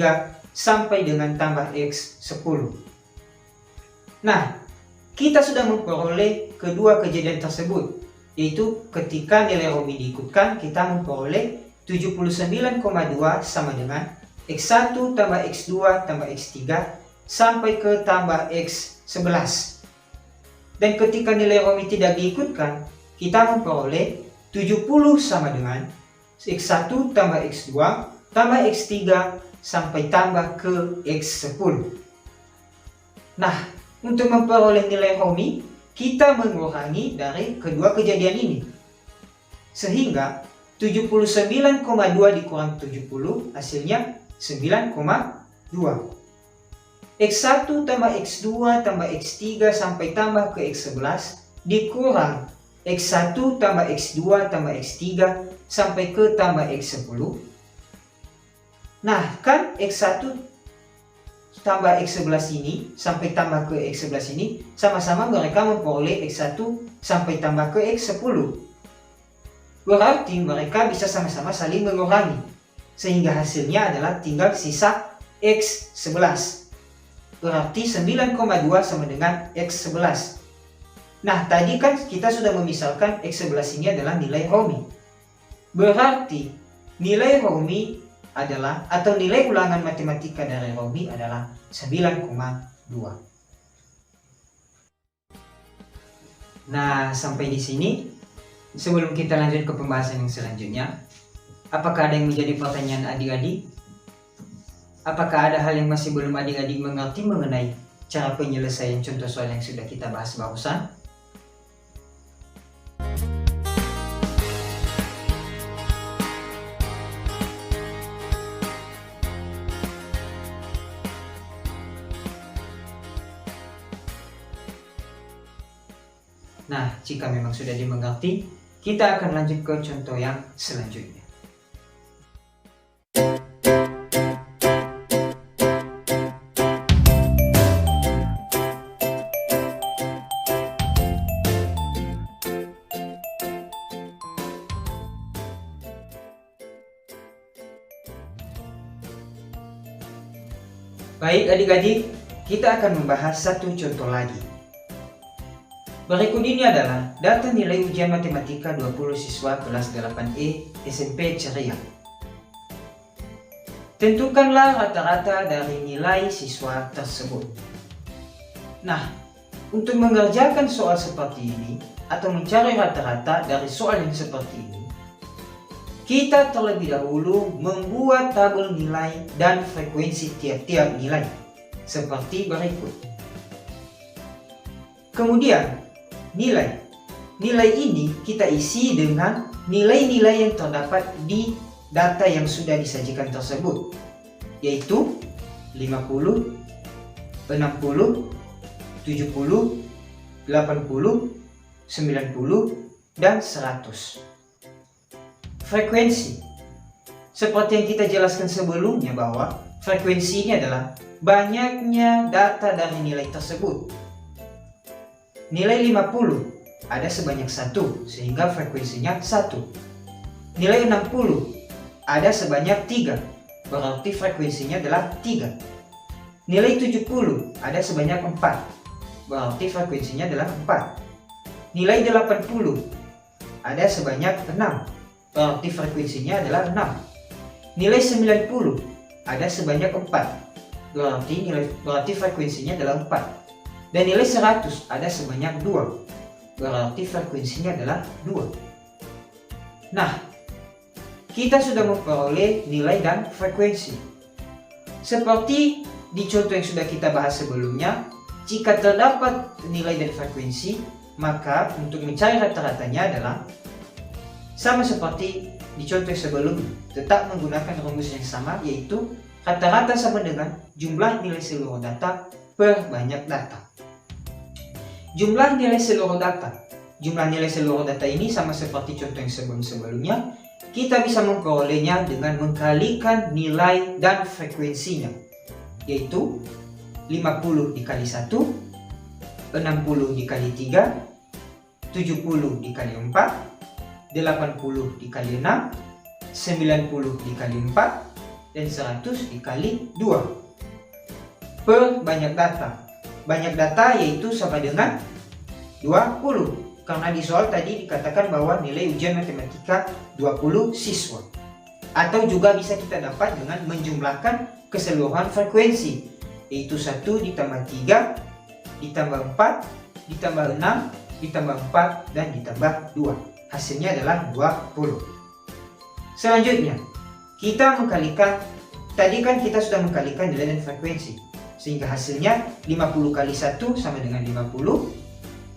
sampai dengan tambah X10. Nah, kita sudah memperoleh kedua kejadian tersebut, yaitu ketika nilai Romi diikutkan kita memperoleh 79,2 sama dengan X1 tambah X2 tambah X3 sampai ke tambah X11. Dan ketika nilai Romi tidak diikutkan, kita memperoleh 70 sama dengan X1 tambah X2 tambah X3 sampai tambah ke X10. Nah, untuk memperoleh nilai Romi, kita mengurangi dari kedua kejadian ini. Sehingga 79,2 dikurang 70 hasilnya 9,2. X1 tambah X2 tambah X3 sampai tambah ke X11 dikurang X1 tambah X2 tambah X3 sampai ke tambah X10. Nah, kan X1 tambah X11 ini sampai tambah ke X11 ini sama-sama mereka memperoleh X1 sampai tambah ke X10. Berarti mereka bisa sama-sama saling mengurangi, sehingga hasilnya adalah tinggal sisa X11. Berarti 9,2 sama dengan X11. Nah, tadi kan kita sudah memisalkan X11 ini adalah nilai Romi. Berarti nilai Romi adalah, atau nilai ulangan matematika dari Romi adalah 9,2. Nah, sampai di sini. Sebelum kita lanjut ke pembahasan yang selanjutnya, apakah ada yang menjadi pertanyaan adik-adik? Apakah ada hal yang masih belum adik-adik mengerti mengenai cara penyelesaian contoh soal yang sudah kita bahas barusan? Nah, jika memang sudah dimengerti, kita akan lanjut ke contoh yang selanjutnya. Baik adik-adik, kita akan membahas satu contoh lagi. Berikut ini adalah data nilai ujian matematika 20 siswa kelas 8E SMP Ceria. Tentukanlah rata-rata dari nilai siswa tersebut. Nah, untuk mengerjakan soal seperti ini atau mencari rata-rata dari soal yang seperti ini, kita terlebih dahulu membuat tabel nilai dan frekuensi tiap-tiap nilai seperti berikut. Kemudian nilai ini kita isi dengan nilai-nilai yang terdapat di data yang sudah disajikan tersebut, yaitu 50, 60, 70, 80, 90, dan 100. Frekuensi. Seperti yang kita jelaskan sebelumnya bahwa frekuensi ini adalah banyaknya data dari nilai tersebut. Nilai 50 ada sebanyak 1, sehingga frekuensinya 1. Nilai 60 ada sebanyak 3, berarti frekuensinya adalah 3. Nilai 70 ada sebanyak 4, berarti frekuensinya adalah 4. Nilai 80 ada sebanyak 6, berarti frekuensinya adalah 6. Nilai 90 ada sebanyak 4, berarti frekuensinya adalah 4. Dan nilai 100 ada sebanyak 2, berarti frekuensinya adalah 2. Nah, kita sudah memperoleh nilai dan frekuensi. Seperti di contoh yang sudah kita bahas sebelumnya, jika terdapat nilai dan frekuensi, maka untuk mencari rata-ratanya adalah sama seperti di contoh yang sebelumnya, tetap menggunakan rumus yang sama, yaitu rata-rata sama dengan jumlah nilai seluruh data per banyak data. Jumlah nilai seluruh data. Jumlah nilai seluruh data ini sama seperti contoh yang sebelum-sebelumnya, kita bisa memperolehnya dengan mengkalikan nilai dan frekuensinya, yaitu 50 dikali 1, 60 dikali 3, 70 dikali 4, 80 dikali 6, 90 dikali 4, dan 100 dikali 2 per banyak data. Banyak data yaitu sama dengan 20, karena di soal tadi dikatakan bahwa nilai ujian matematika 20 siswa. Atau juga bisa kita dapat dengan menjumlahkan keseluruhan frekuensi, yaitu 1 ditambah 3 ditambah 4 ditambah 6 ditambah 4 dan ditambah 2. Hasilnya adalah 20. Selanjutnya, kita mengkalikan, tadi kan kita sudah mengkalikan nilai dan frekuensi, sehingga hasilnya 50 kali 1 sama dengan 50,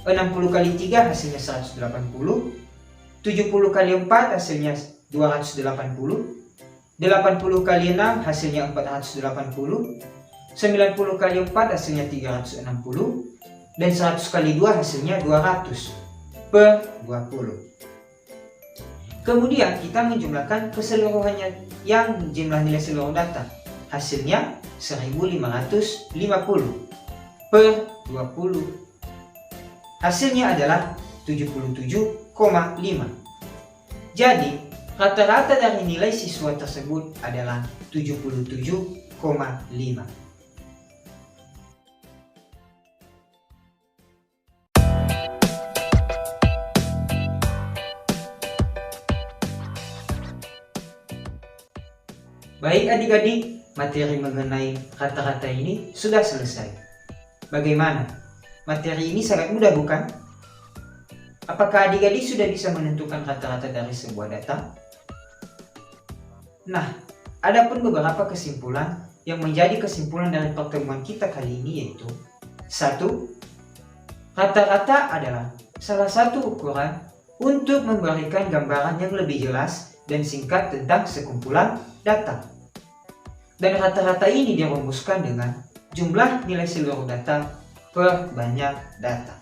60 kali 3 hasilnya 180, 70 kali 4 hasilnya 280, 80 kali 6 hasilnya 480, 90 kali 4 hasilnya 360, dan 100 kali 2 hasilnya 200 per 20. Kemudian kita menjumlahkan keseluruhannya yang jumlah nilai seluruh data. Hasilnya 1550 per 20. Hasilnya adalah 77,5. Jadi, rata-rata dari nilai siswa tersebut adalah 77,5. Baik adik-adik, materi mengenai rata-rata ini sudah selesai. Bagaimana? Materi ini sangat mudah bukan? Apakah adik-adik sudah bisa menentukan rata-rata dari sebuah data? Nah, ada pun beberapa kesimpulan yang menjadi kesimpulan dari pertemuan kita kali ini, yaitu 1. Rata-rata adalah salah satu ukuran untuk memberikan gambaran yang lebih jelas dan singkat tentang sekumpulan data. Dan rata-rata ini dirumuskan dengan jumlah nilai seluruh data per banyak data.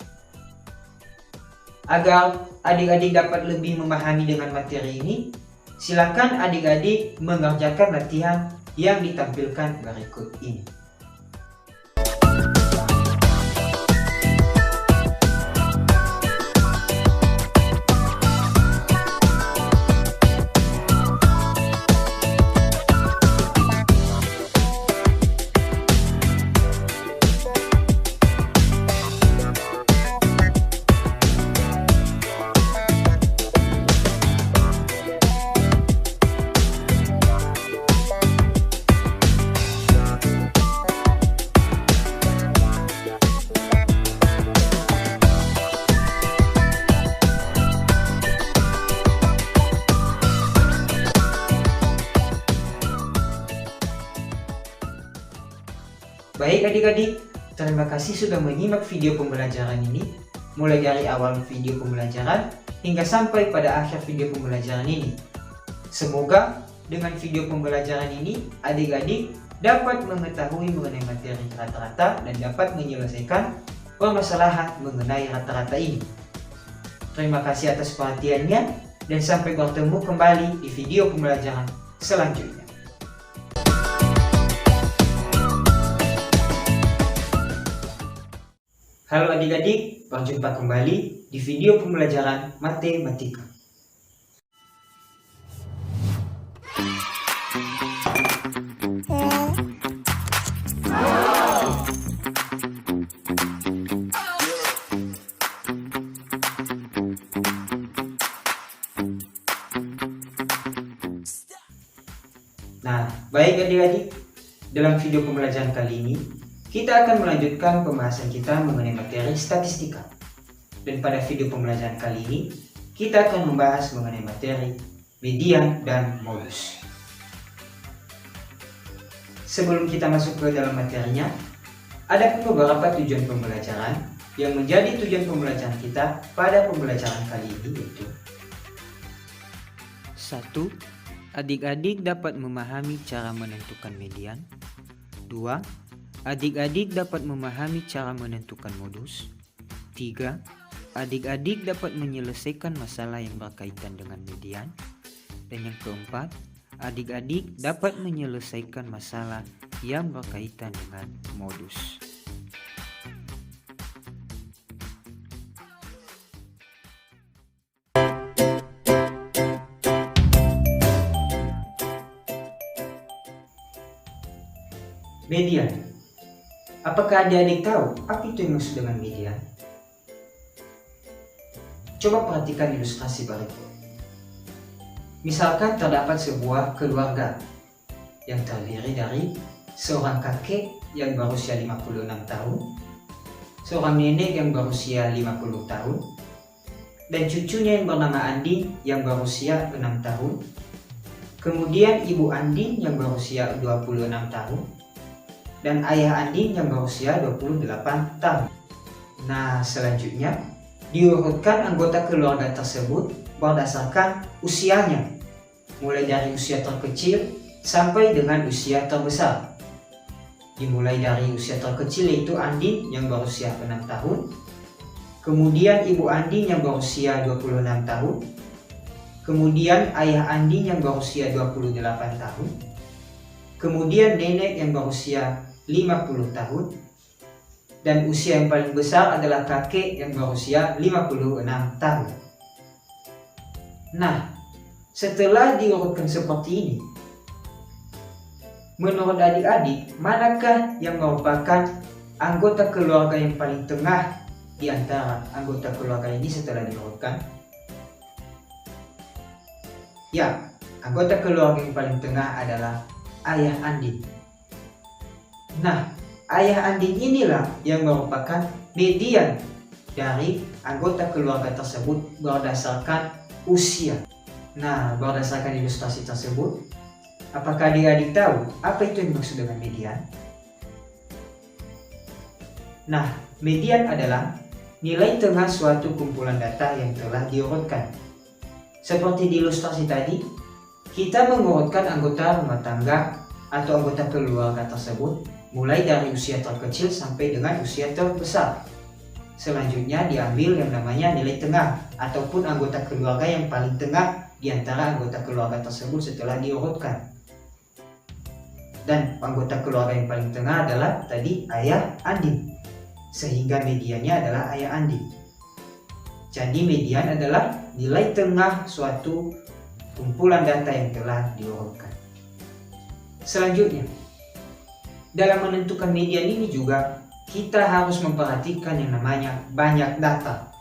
Agar adik-adik dapat lebih memahami dengan materi ini, silakan adik-adik mengerjakan latihan yang ditampilkan berikut ini. Baik adik-adik, terima kasih sudah menyimak video pembelajaran ini, mulai dari awal video pembelajaran hingga sampai pada akhir video pembelajaran ini. Semoga dengan video pembelajaran ini, adik-adik dapat mengetahui mengenai materi rata-rata dan dapat menyelesaikan permasalahan mengenai rata-rata ini. Terima kasih atas perhatiannya dan sampai bertemu kembali di video pembelajaran selanjutnya. Halo adik-adik, berjumpa kembali di video pembelajaran matematika. Nah, baik adik-adik, dalam video pembelajaran kali ini, kita akan melanjutkan pembahasan kita mengenai materi statistika. Dan pada video pembelajaran kali ini, kita akan membahas mengenai materi median dan modus. Sebelum kita masuk ke dalam materinya, ada beberapa tujuan pembelajaran yang menjadi tujuan pembelajaran kita pada pembelajaran kali ini, yaitu 1. Adik-adik dapat memahami cara menentukan median. 2. Adik-adik dapat memahami cara menentukan modus. 3. Adik-adik dapat menyelesaikan masalah yang berkaitan dengan median. Dan yang keempat, adik-adik dapat menyelesaikan masalah yang berkaitan dengan modus. median. Apakah adik-adik tahu apa itu yang maksud dengan median? Coba perhatikan ilustrasi berikut. Misalkan terdapat sebuah keluarga yang terdiri dari seorang kakek yang berusia 56 tahun, seorang nenek yang berusia 50 tahun, dan cucunya yang bernama Andin yang berusia 6 tahun, kemudian ibu Andin yang berusia 26 tahun, dan ayah Andin yang berusia 28 tahun. Nah, selanjutnya diurutkan anggota keluarga tersebut berdasarkan usianya, mulai dari usia terkecil sampai dengan usia terbesar. Dimulai dari usia terkecil yaitu Andin yang berusia 6 tahun, kemudian ibu Andin yang berusia 26 tahun, kemudian ayah Andin yang berusia 28 tahun, kemudian nenek yang berusia 50 tahun, dan usia yang paling besar adalah kakek yang berusia 56 tahun. Nah, setelah diurutkan seperti ini, menurut adik-adik, manakah yang merupakan anggota keluarga yang paling tengah di antara anggota keluarga ini setelah diurutkan? Ya, anggota keluarga yang paling tengah adalah ayah Andin. Nah, ayah Andin inilah yang merupakan median dari anggota keluarga tersebut berdasarkan usia. Nah, berdasarkan ilustrasi tersebut, apakah adik-adik tahu apa itu yang dimaksud dengan median? Nah, median adalah nilai tengah suatu kumpulan data yang telah diurutkan. Seperti di ilustrasi tadi, kita mengurutkan anggota rumah tangga atau anggota keluarga tersebut mulai dari usia terkecil sampai dengan usia terbesar. Selanjutnya diambil yang namanya nilai tengah ataupun anggota keluarga yang paling tengah di antara anggota keluarga tersebut setelah diurutkan. Dan anggota keluarga yang paling tengah adalah tadi ayah Andin, sehingga mediannya adalah ayah Andin. Jadi median adalah nilai tengah suatu kumpulan data yang telah diurutkan. Selanjutnya, dalam menentukan median ini juga kita harus memperhatikan yang namanya banyak data.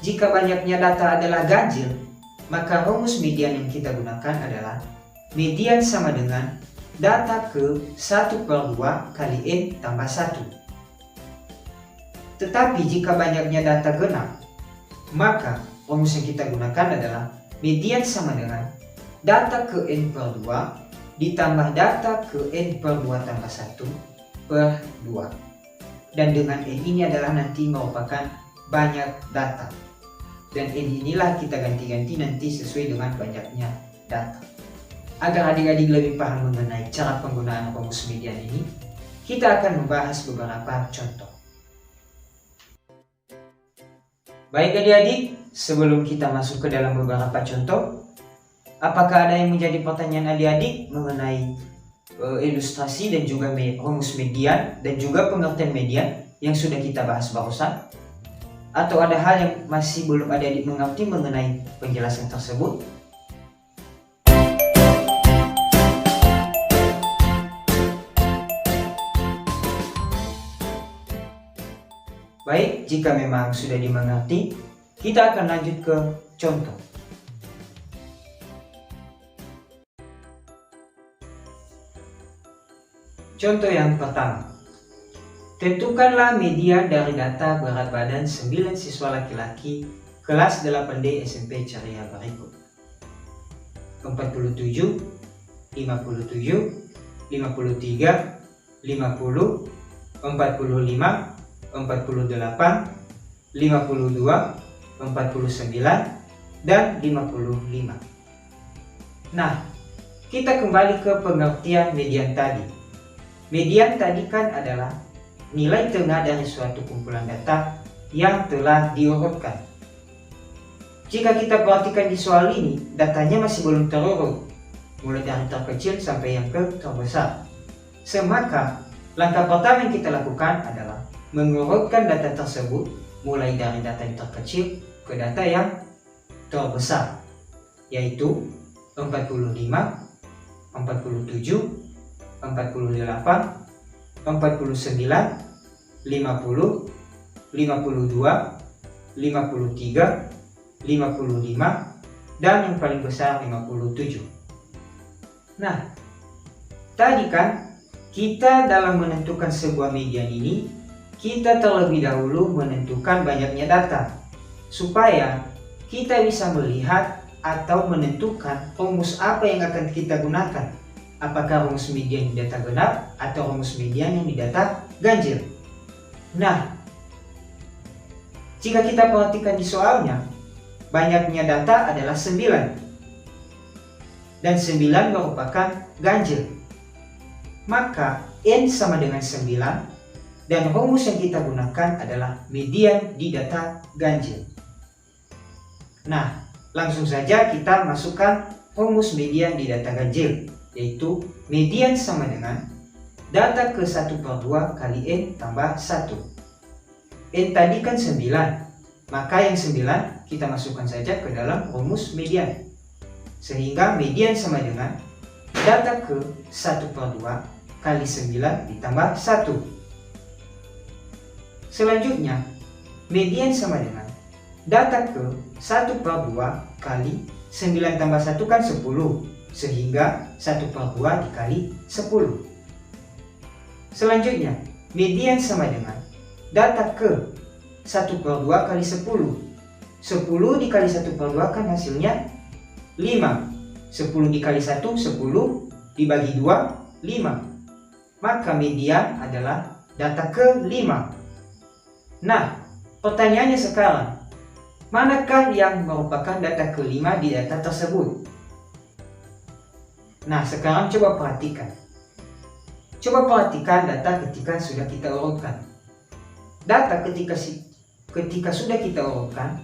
Jika banyaknya data adalah ganjil, maka rumus median yang kita gunakan adalah median sama dengan data ke 1/2 kali N tambah 1. Tetapi jika banyaknya data genap, maka rumus yang kita gunakan adalah median sama dengan data ke N/2 ditambah data ke N/2 tambah 1/2. Dan dengan N ini adalah nanti merupakan banyak data. Dan N inilah kita ganti-ganti nanti sesuai dengan banyaknya data. Agar adik-adik lebih paham mengenai cara penggunaan rumus median ini, kita akan membahas beberapa contoh. Baik adik-adik, sebelum kita masuk ke dalam beberapa contoh, apakah ada yang menjadi pertanyaan adik-adik mengenai ilustrasi dan juga rumus median dan juga pengertian median yang sudah kita bahas barusan? Atau ada hal yang masih belum adik-adik mengerti mengenai penjelasan tersebut? Baik, jika memang sudah dimengerti, kita akan lanjut ke contoh. Contoh yang pertama. Tentukanlah median dari data berat badan 9 siswa laki-laki kelas 8D SMP Ceria berikut. 47, 57, 53, 50, 45, 48, 52, 49, dan 55. Nah, kita kembali ke pengertian median tadi. Median tadi kan adalah nilai tengah dari suatu kumpulan data yang telah diurutkan. Jika kita perhatikan di soal ini, datanya masih belum terurut, mulai dari terkecil sampai yang terbesar. Maka, langkah pertama yang kita lakukan adalah mengurutkan data tersebut mulai dari data yang terkecil ke data yang terbesar, yaitu 45, 47, 48, 49, 50, 52, 53, 55, dan yang paling besar 57. Nah, tadi kan kita dalam menentukan sebuah median ini, kita terlebih dahulu menentukan banyaknya data, supaya kita bisa melihat atau menentukan rumus apa yang akan kita gunakan. Apakah rumus median di data genap atau rumus median yang di data ganjil. Nah, jika kita perhatikan di soalnya, banyaknya data adalah 9. Dan 9 merupakan ganjil. Maka N sama dengan 9 dan rumus yang kita gunakan adalah median di data ganjil. Nah, langsung saja kita masukkan rumus median di data ganjil, yaitu median sama dengan data ke 1/2 kali N tambah 1. N tadi kan 9, maka yang 9 kita masukkan saja ke dalam rumus median. Sehingga median sama dengan data ke 1/2 kali 9 ditambah 1. Selanjutnya, median sama dengan data ke 1/2 kali 9 tambah 1 kan 10, sehingga 1/2 dikali 10. Selanjutnya, median sama dengan data ke 1/2 kali 10. 10 dikali 1/2 kan hasilnya 5. 10 dikali 1, 10 dibagi 2, 5. Maka median adalah data ke 5. Nah, pertanyaannya sekarang, manakah yang merupakan data ke-5 di data tersebut? Nah, sekarang coba perhatikan. Coba perhatikan data ketika sudah kita urutkan. Data ketika sudah kita urutkan,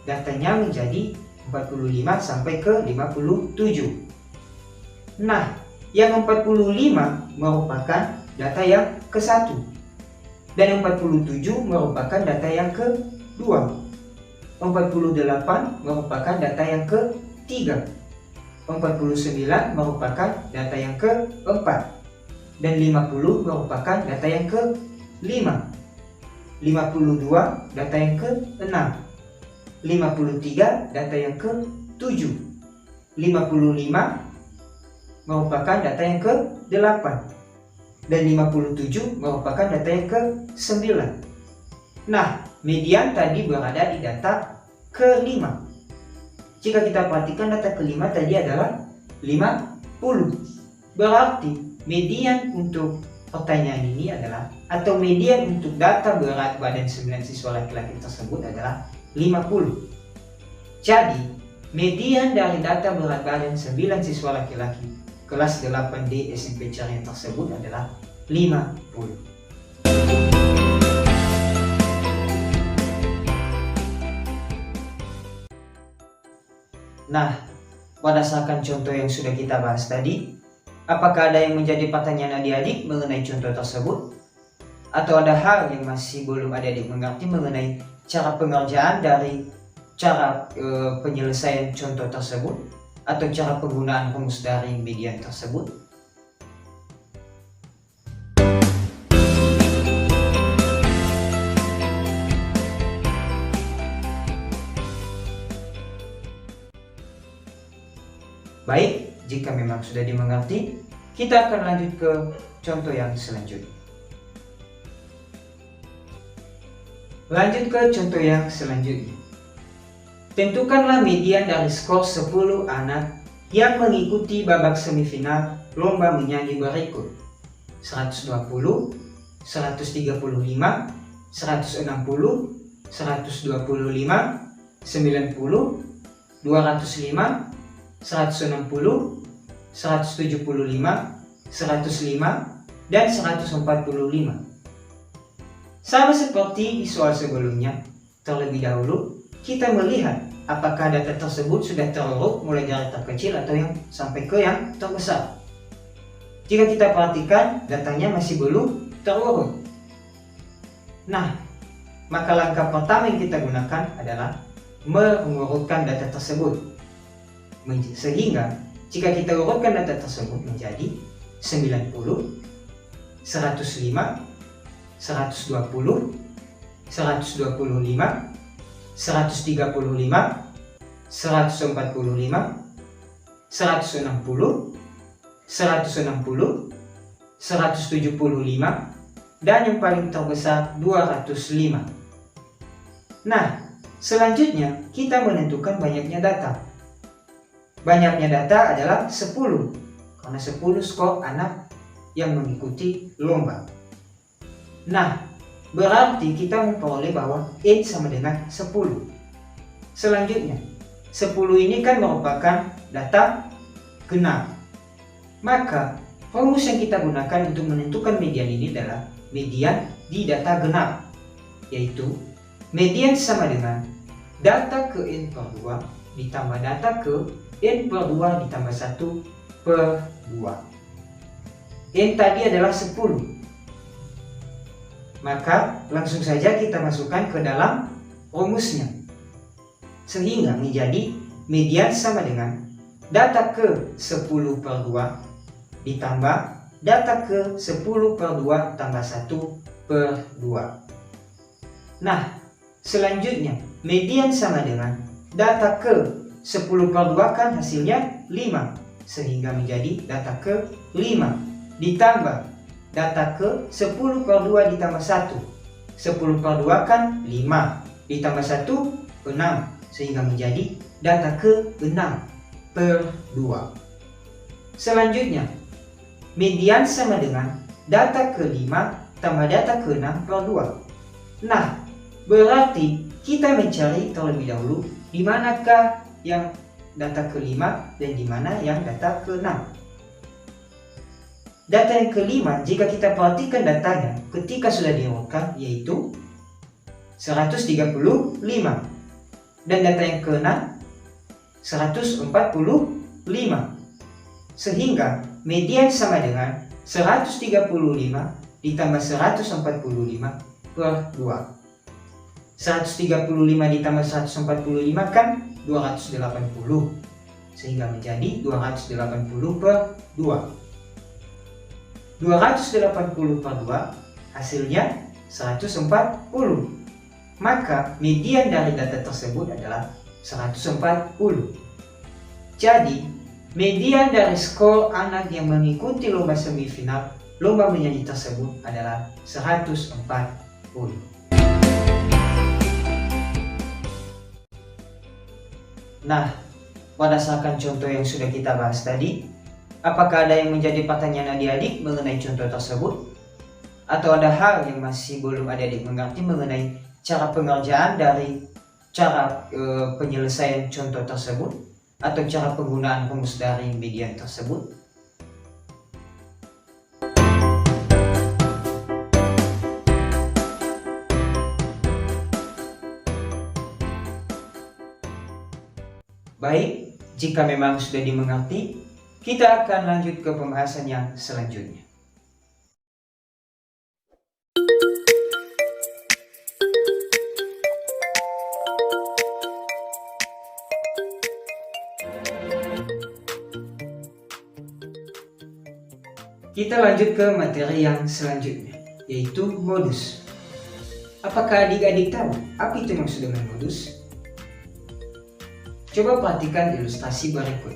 datanya menjadi 45 sampai ke 57. Nah, yang 45 merupakan data yang ke-1. Dan yang 47 merupakan data yang ke-2. 48 merupakan data yang ke-3. 49 merupakan data yang ke-4. Dan 50 merupakan data yang ke-5. 52 data yang ke-6. 53 data yang ke-7. 55 merupakan data yang ke-8. Dan 57 merupakan data yang ke-9. Nah, median tadi berada di data ke-5. Jika kita perhatikan data ke-5 tadi adalah 50. Berarti median untuk pertanyaan ini adalah, atau median untuk data berat badan 9 siswa laki-laki tersebut adalah 50. Jadi, median dari data berat badan 9 siswa laki-laki kelas 8D SMP Ceria tersebut adalah 50. Nah, berdasarkan contoh yang sudah kita bahas tadi, apakah ada yang menjadi pertanyaan adik-adik mengenai contoh tersebut? Atau ada hal yang masih belum adik-adik mengerti mengenai cara pengerjaan dari cara penyelesaian contoh tersebut? Atau cara penggunaan rumus dari median tersebut? Baik, jika memang sudah dimengerti, kita akan lanjut ke contoh yang selanjutnya. Lanjut ke contoh yang selanjutnya. Tentukanlah median dari skor 10 anak yang mengikuti babak semifinal lomba menyanyi berikut: 120, 135, 160, 125, 90, 205, 160, 175, 105, dan 145. Sama seperti di soal sebelumnya, terlebih dahulu kita melihat apakah data tersebut sudah terurut mulai dari terkecil atau yang sampai ke yang terbesar. Jika kita perhatikan, datanya masih belum terurut. Nah, maka langkah pertama yang kita gunakan adalah mengurutkan data tersebut. Sehingga jika kita urutkan data tersebut menjadi 90, 105, 120, 125, 135, 145, 160, 160, 175, dan yang paling terbesar 205. Nah, selanjutnya kita menentukan banyaknya data. Banyaknya data adalah 10, karena 10 skor anak yang mengikuti lomba. Nah, berarti kita memperoleh bahwa N sama dengan 10. Selanjutnya, 10 ini kan merupakan data genap. Maka, rumus yang kita gunakan untuk menentukan median ini adalah median di data genap, yaitu median sama dengan data ke N per 2 ditambah data ke N per 2 ditambah 1 per 2. N tadi adalah 10. Maka langsung saja kita masukkan ke dalam rumusnya. Sehingga menjadi median sama dengan data ke 10 per 2 ditambah data ke 10 per 2 tambah 1 per 2. Nah, selanjutnya median sama dengan data ke 10 per 2 kan hasilnya 5, sehingga menjadi data ke 5 ditambah data ke 10 per 2 ditambah 1. 10 per 2 kan 5 ditambah 1 6, sehingga menjadi data ke 6 per 2. Selanjutnya, median sama dengan data ke 5 tambah data ke 6 per 2. Nah, berarti kita mencari terlebih dahulu di manakah yang data ke-5 dan di mana yang data ke-6. Data yang ke-5, jika kita perhatikan datanya ketika sudah diurutkan, yaitu 135, dan data yang ke-6 145. Sehingga median sama dengan 135 ditambah 145 per 2. 135 ditambah 145 kan 280, sehingga menjadi 280 per 2. 280 per 2 hasilnya 140. Maka median dari data tersebut adalah 140. Jadi median dari skor anak yang mengikuti lomba semifinal lomba menyanyi tersebut adalah 140. Nah, berdasarkan contoh yang sudah kita bahas tadi, apakah ada yang menjadi pertanyaan adik-adik mengenai contoh tersebut? Atau ada hal yang masih belum adik-adik mengerti mengenai cara pengerjaan dari cara penyelesaian contoh tersebut? Atau cara penggunaan rumus dari median tersebut? Baik, jika memang sudah dimengerti, kita akan lanjut ke pembahasan yang selanjutnya. Kita lanjut ke materi yang selanjutnya, yaitu modus. Apakah adik-adik tahu apa itu maksud dengan modus? Coba perhatikan ilustrasi berikut.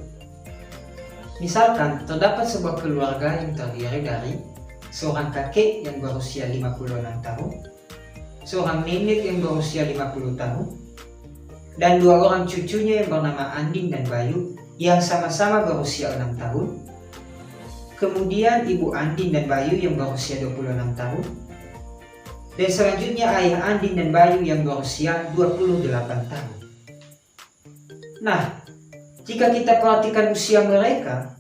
Misalkan terdapat sebuah keluarga yang terdiri dari seorang kakek yang berusia 56 tahun, seorang nenek yang berusia 50 tahun, dan dua orang cucunya yang bernama Andin dan Bayu yang sama-sama berusia 6 tahun. Kemudian ibu Andin dan Bayu yang berusia 26 tahun. Dan selanjutnya ayah Andin dan Bayu yang berusia 28 tahun. Nah, jika kita perhatikan usia mereka,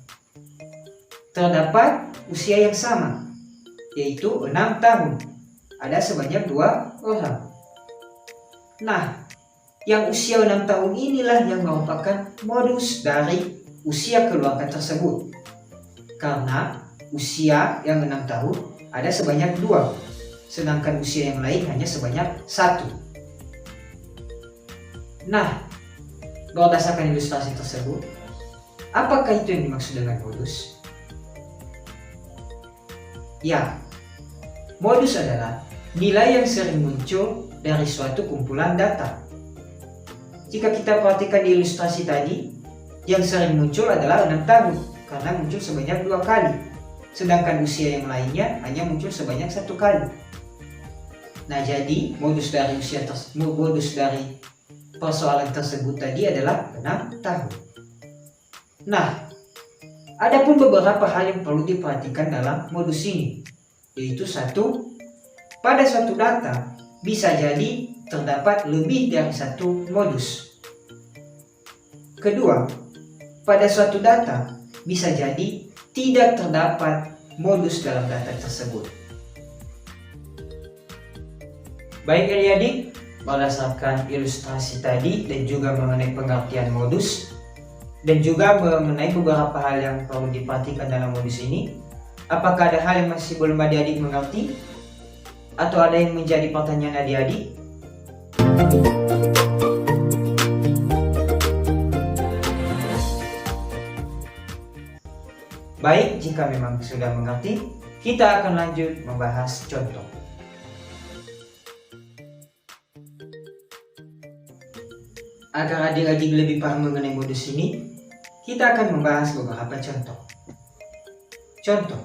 terdapat usia yang sama, yaitu 6 tahun. Ada sebanyak 2 orang. Nah, yang usia 6 tahun inilah yang merupakan modus dari usia keluarga tersebut. Karena usia yang 6 tahun ada sebanyak 2, sedangkan usia yang lain hanya sebanyak 1. Nah, berdasarkan ilustrasi tersebut, apakah itu yang dimaksud dengan modus? Ya, modus adalah nilai yang sering muncul dari suatu kumpulan data. Jika kita perhatikan di ilustrasi tadi, yang sering muncul adalah 6 tahun. Karena muncul sebanyak 2 kali, sedangkan usia yang lainnya hanya muncul sebanyak 1 kali. Nah, jadi modus dari persoalan tersebut tadi adalah 6 tahun. Nah, ada pun beberapa hal yang perlu diperhatikan dalam modus ini, yaitu 1. Pada suatu data bisa jadi terdapat lebih dari 1 modus. Kedua, pada suatu data bisa jadi tidak terdapat modus dalam data tersebut. Baik adik-adik, berdasarkan ilustrasi tadi dan juga mengenai pengertian modus dan juga mengenai beberapa hal yang perlu diperhatikan dalam modus ini, apakah ada hal yang masih belum adik-adik mengerti? Atau ada yang menjadi pertanyaan adik-adik? Baik, jika memang sudah mengerti, kita akan lanjut membahas contoh. Agar adik-adik lebih paham mengenai modus ini, kita akan membahas beberapa contoh. Contoh,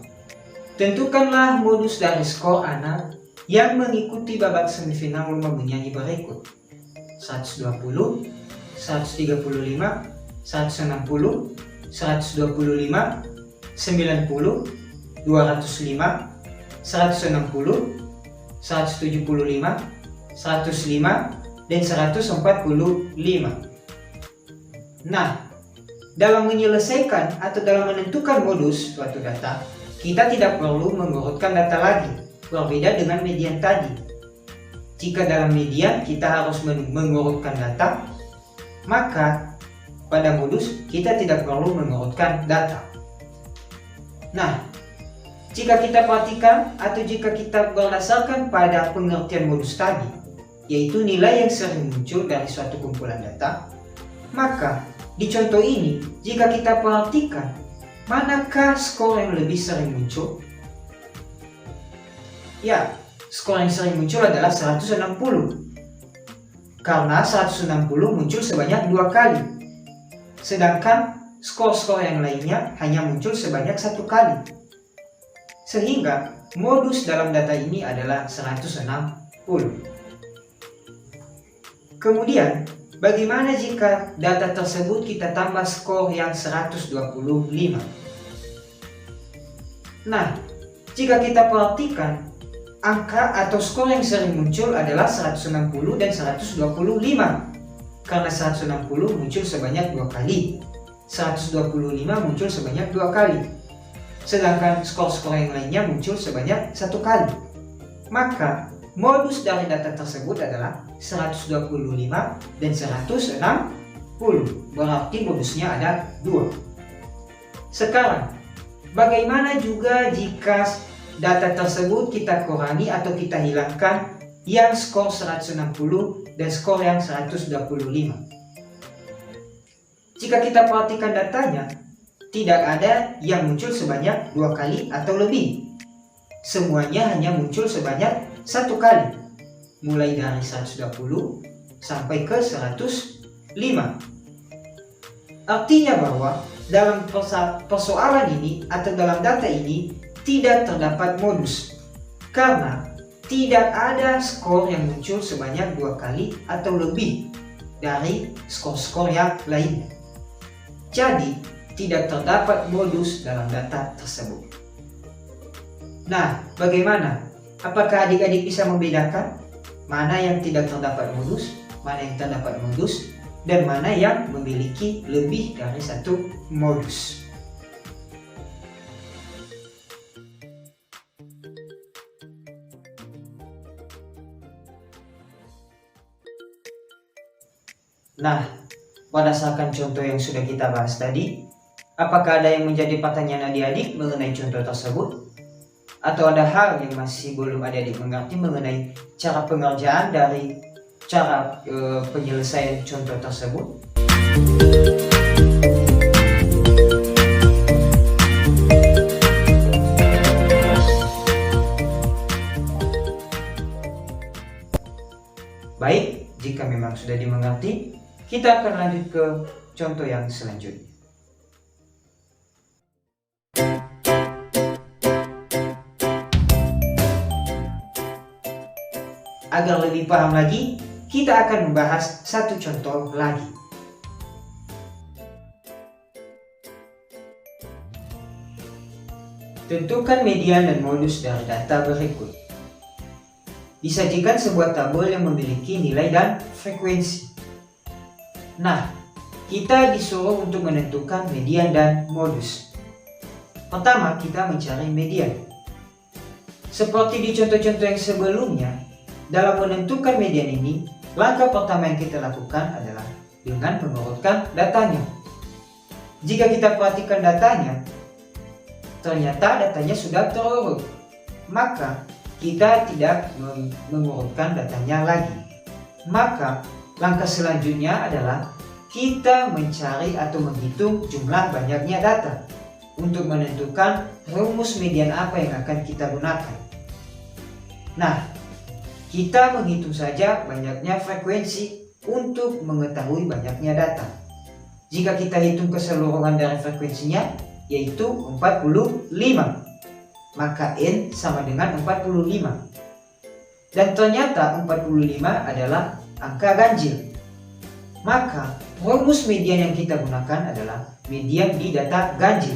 tentukanlah modus dari skor anak yang mengikuti babak semifinal lomba menyanyi berikut: 120, 135, 160, 125, 90, 205, 160, 175, 105, dan 145. Nah, dalam menyelesaikan atau dalam menentukan modus suatu data, kita tidak perlu mengurutkan data lagi, berbeda dengan median tadi. Jika dalam median kita harus mengurutkan data, maka pada modus kita tidak perlu mengurutkan data. Nah, jika kita perhatikan atau jika kita berdasarkan pada pengertian modus tadi, yaitu nilai yang sering muncul dari suatu kumpulan data, maka di contoh ini jika kita perhatikan manakah skor yang lebih sering muncul? Ya, skor yang sering muncul adalah 160, karena 160 muncul sebanyak 2 kali, sedangkan skor-skor yang lainnya hanya muncul sebanyak 1 kali. Sehingga modus dalam data ini adalah 160. Kemudian, bagaimana jika data tersebut kita tambah skor yang 125? Nah, jika kita perhatikan, angka atau skor yang sering muncul adalah 160 dan 125. Karena 160 muncul sebanyak 2 kali. 125 muncul sebanyak 2 kali, sedangkan skor-skor yang lainnya muncul sebanyak 1 kali. Maka modus dari data tersebut adalah 125 dan 160. berarti modusnya ada 2. Sekarang, bagaimana juga jika data tersebut kita kurangi atau kita hilangkan yang skor 160 dan skor yang 125? Jika kita perhatikan datanya, tidak ada yang muncul sebanyak 2 kali atau lebih. Semuanya hanya muncul sebanyak 1 kali, mulai dari 120 sampai ke 105. Artinya bahwa dalam persoalan ini atau dalam data ini tidak terdapat modus, karena tidak ada skor yang muncul sebanyak 2 kali atau lebih dari skor-skor yang lainnya. Jadi tidak terdapat modus dalam data tersebut. Nah, bagaimana? Apakah adik-adik bisa membedakan mana yang tidak terdapat modus, mana yang terdapat modus, dan mana yang memiliki lebih dari 1 modus? Nah, berdasarkan contoh yang sudah kita bahas tadi, apakah ada yang menjadi pertanyaan adik-adik mengenai contoh tersebut? Atau ada hal yang masih belum adik-adik mengerti mengenai cara pengerjaan dari cara penyelesaian contoh tersebut? Baik, jika memang sudah dimengerti, kita akan lanjut ke contoh yang selanjutnya. Agar lebih paham lagi, kita akan membahas satu contoh lagi. Tentukan median dan modus dari data berikut. Disajikan sebuah tabel yang memiliki nilai dan frekuensi. Nah, kita disuruh untuk menentukan median dan modus. Pertama, kita mencari median. Seperti di contoh-contoh yang sebelumnya, dalam menentukan median ini, langkah pertama yang kita lakukan adalah dengan mengurutkan datanya. Jika kita perhatikan datanya, ternyata datanya sudah terurut, maka kita tidak mengurutkan datanya lagi. Maka langkah selanjutnya adalah kita mencari atau menghitung jumlah banyaknya data untuk menentukan rumus median apa yang akan kita gunakan. Nah, kita menghitung saja banyaknya frekuensi untuk mengetahui banyaknya data. Jika kita hitung keseluruhan dari frekuensinya, yaitu 45, maka N sama dengan 45. Dan ternyata 45 adalah angka ganjil. Maka rumus median yang kita gunakan adalah median di data ganjil,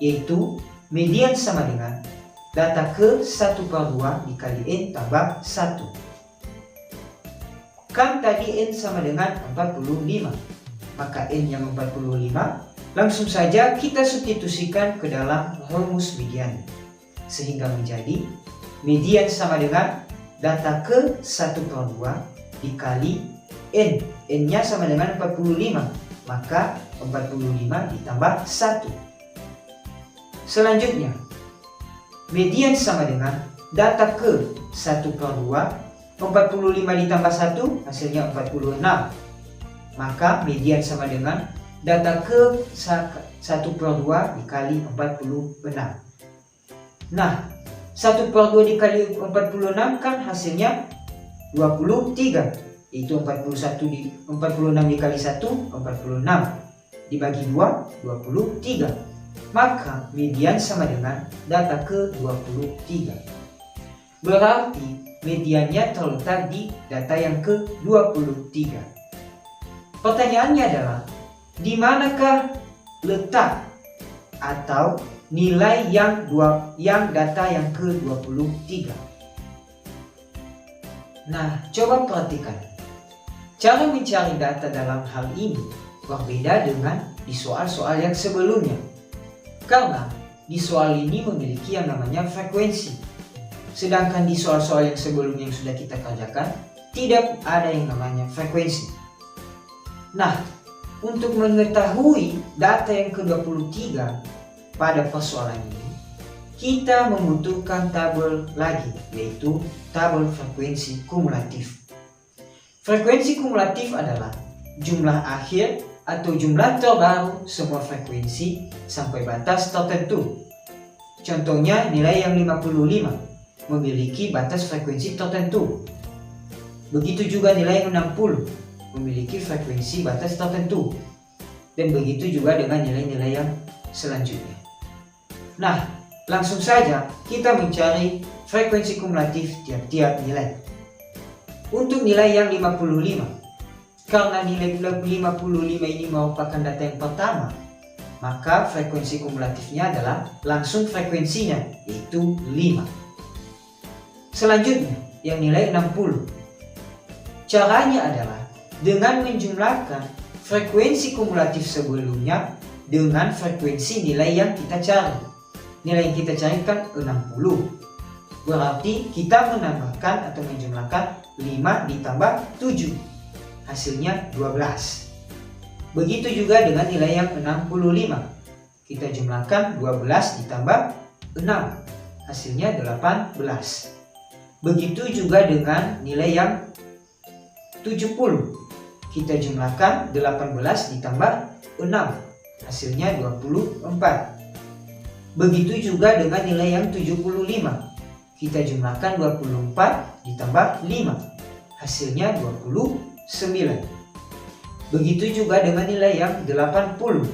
yaitu median sama dengan data ke 1/2 dikali N tambah 1. Kan tadi N sama dengan 45, maka N yang 45 langsung saja kita substitusikan ke dalam rumus median, sehingga menjadi median sama dengan data ke 1/2 dikali N. N-nya sama dengan 45, maka 45 ditambah 1. Selanjutnya, median sama dengan data ke 1/2, 45 ditambah 1 hasilnya 46. Maka median sama dengan data ke 1/2 dikali 46. Nah, 1/2 dikali 46 kan hasilnya 23. Itu 46 dikali 1, 46. Dibagi 2, 23. Maka median sama dengan data ke 23. Berarti mediannya terletak di data yang ke 23. Pertanyaannya adalah, di manakah letak atau nilai yang data yang ke 23? Nah, coba perhatikan. Cara mencari data dalam hal ini berbeda dengan di soal-soal yang sebelumnya. Karena di soal ini memiliki yang namanya frekuensi. Sedangkan di soal-soal yang sebelumnya yang sudah kita kerjakan, tidak ada yang namanya frekuensi. Nah, untuk mengetahui data yang ke-23 pada persoalan ini, kita membutuhkan tabel lagi, yaitu tabel frekuensi kumulatif. Frekuensi kumulatif adalah jumlah akhir atau jumlah terbaru semua frekuensi sampai batas tertentu. Contohnya nilai yang 55 memiliki batas frekuensi tertentu. Begitu juga nilai yang 60 memiliki frekuensi batas tertentu. Dan begitu juga dengan nilai-nilai yang selanjutnya. Nah, langsung saja kita mencari frekuensi kumulatif tiap-tiap nilai. Untuk nilai yang 55, karena nilai 55 ini merupakan data yang pertama, maka frekuensi kumulatifnya adalah langsung frekuensinya, yaitu 5. Selanjutnya, yang nilai 60. Caranya adalah dengan menjumlahkan frekuensi kumulatif sebelumnya dengan frekuensi nilai yang kita cari. Nilai yang kita cari kan 60. Berarti kita menambahkan atau menjumlahkan 5 ditambah 7. Hasilnya 12. Begitu juga dengan nilai yang 65. Kita jumlahkan 12 ditambah 6. Hasilnya 18. Begitu juga dengan nilai yang 70. Kita jumlahkan 18 ditambah 6. Hasilnya 24. Begitu juga dengan nilai yang 75. Kita jumlahkan 24 ditambah 5. Hasilnya 29. Begitu juga dengan nilai yang 80.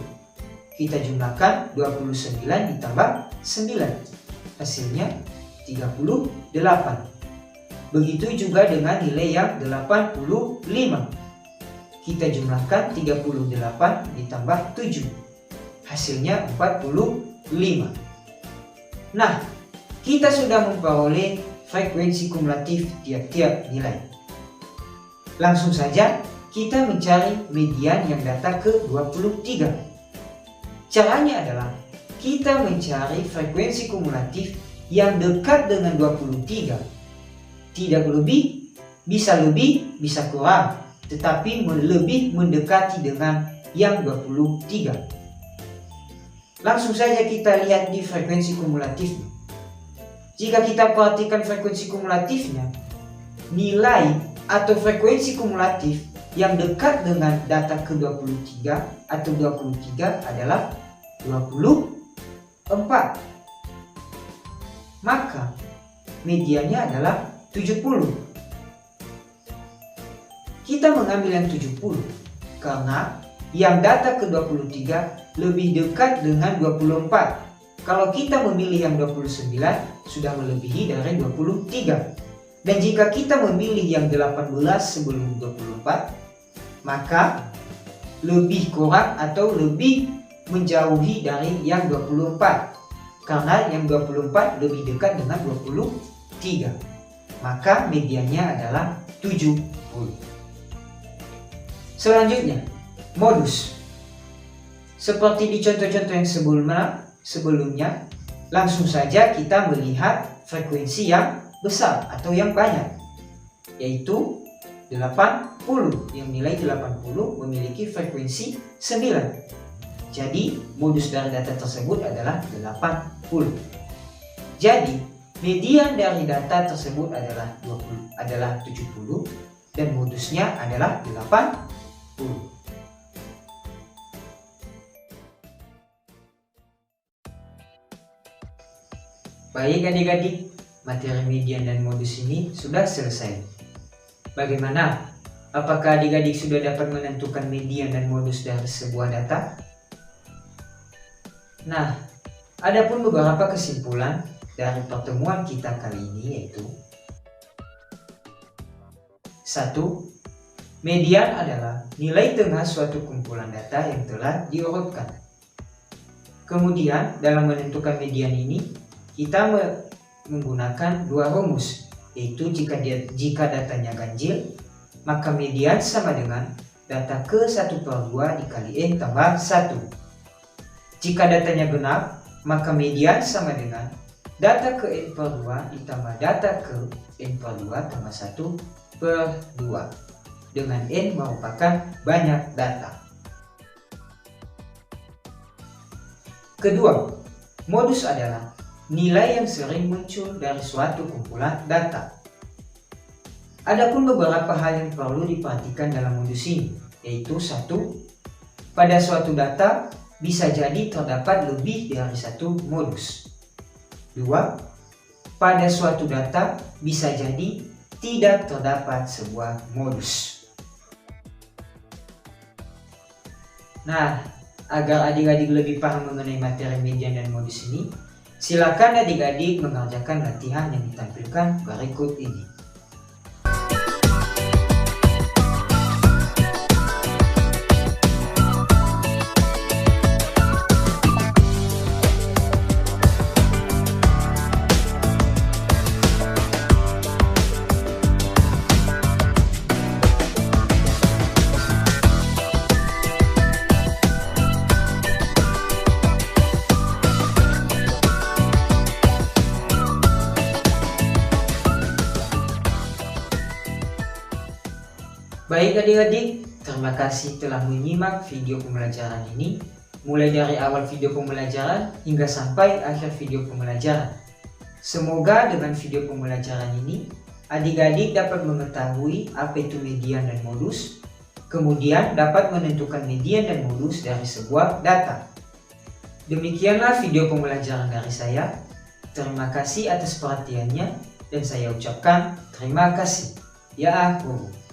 Kita jumlahkan 29 ditambah 9. Hasilnya 38. Begitu juga dengan nilai yang 85. Kita jumlahkan 38 ditambah 7. Hasilnya 45. Nah, kita sudah memperoleh frekuensi kumulatif tiap-tiap nilai. Langsung saja kita mencari median yang data ke-23. Caranya adalah kita mencari frekuensi kumulatif yang dekat dengan 23. Tidak lebih, bisa kurang, tetapi lebih mendekati dengan yang 23. Langsung saja kita lihat di frekuensi kumulatifnya. Jika kita perhatikan frekuensi kumulatifnya, nilai atau frekuensi kumulatif yang dekat dengan data ke-23 atau 23 adalah 24. Maka mediannya adalah 70. Kita mengambil yang 70 karena yang data ke-23 lebih dekat dengan 24. Kalau kita memilih yang 29 sudah melebihi dari 23. Dan jika kita memilih yang 18 sebelum 24, maka lebih kurang atau lebih menjauhi dari yang 24. Karena yang 24 lebih dekat dengan 23. Maka mediannya adalah 70. Selanjutnya, modus. Seperti di contoh-contoh yang sebelumnya, langsung saja kita melihat frekuensi yang besar atau yang banyak, yaitu 80. Yang nilai 80 memiliki frekuensi 9. Jadi, modus dari data tersebut adalah 80. Jadi, median dari data tersebut adalah 70 dan modusnya adalah 80. Baik adik-adik, materi median dan modus ini sudah selesai. Bagaimana? Apakah adik-adik sudah dapat menentukan median dan modus dari sebuah data? Nah, ada pun beberapa kesimpulan dari pertemuan kita kali ini, yaitu 1. Median adalah nilai tengah suatu kumpulan data yang telah diurutkan. Kemudian dalam menentukan median ini kita menggunakan dua rumus, yaitu jika datanya ganjil maka median sama dengan data ke-1/2 dikali n tambah 1. Jika datanya genap maka median sama dengan data ke n/2 ditambah data ke n/2 tambah 1/2, dengan n merupakan banyak data. Kedua, modus adalah nilai yang sering muncul dari suatu kumpulan data. Adapun beberapa hal yang perlu diperhatikan dalam modus ini, yaitu 1. Pada suatu data bisa jadi terdapat lebih dari satu modus. 2. Pada suatu data bisa jadi tidak terdapat sebuah modus. Nah, agar adik-adik lebih paham mengenai materi median dan modus ini, silakan adik-adik mengerjakan latihan yang ditampilkan berikut ini. Baik adik-adik, terima kasih telah menyimak video pembelajaran ini, mulai dari awal video pembelajaran hingga sampai akhir video pembelajaran. Semoga dengan video pembelajaran ini, adik-adik dapat mengetahui apa itu median dan modus, kemudian dapat menentukan median dan modus dari sebuah data. Demikianlah video pembelajaran dari saya. Terima kasih atas perhatiannya dan saya ucapkan terima kasih. Ya, Guru.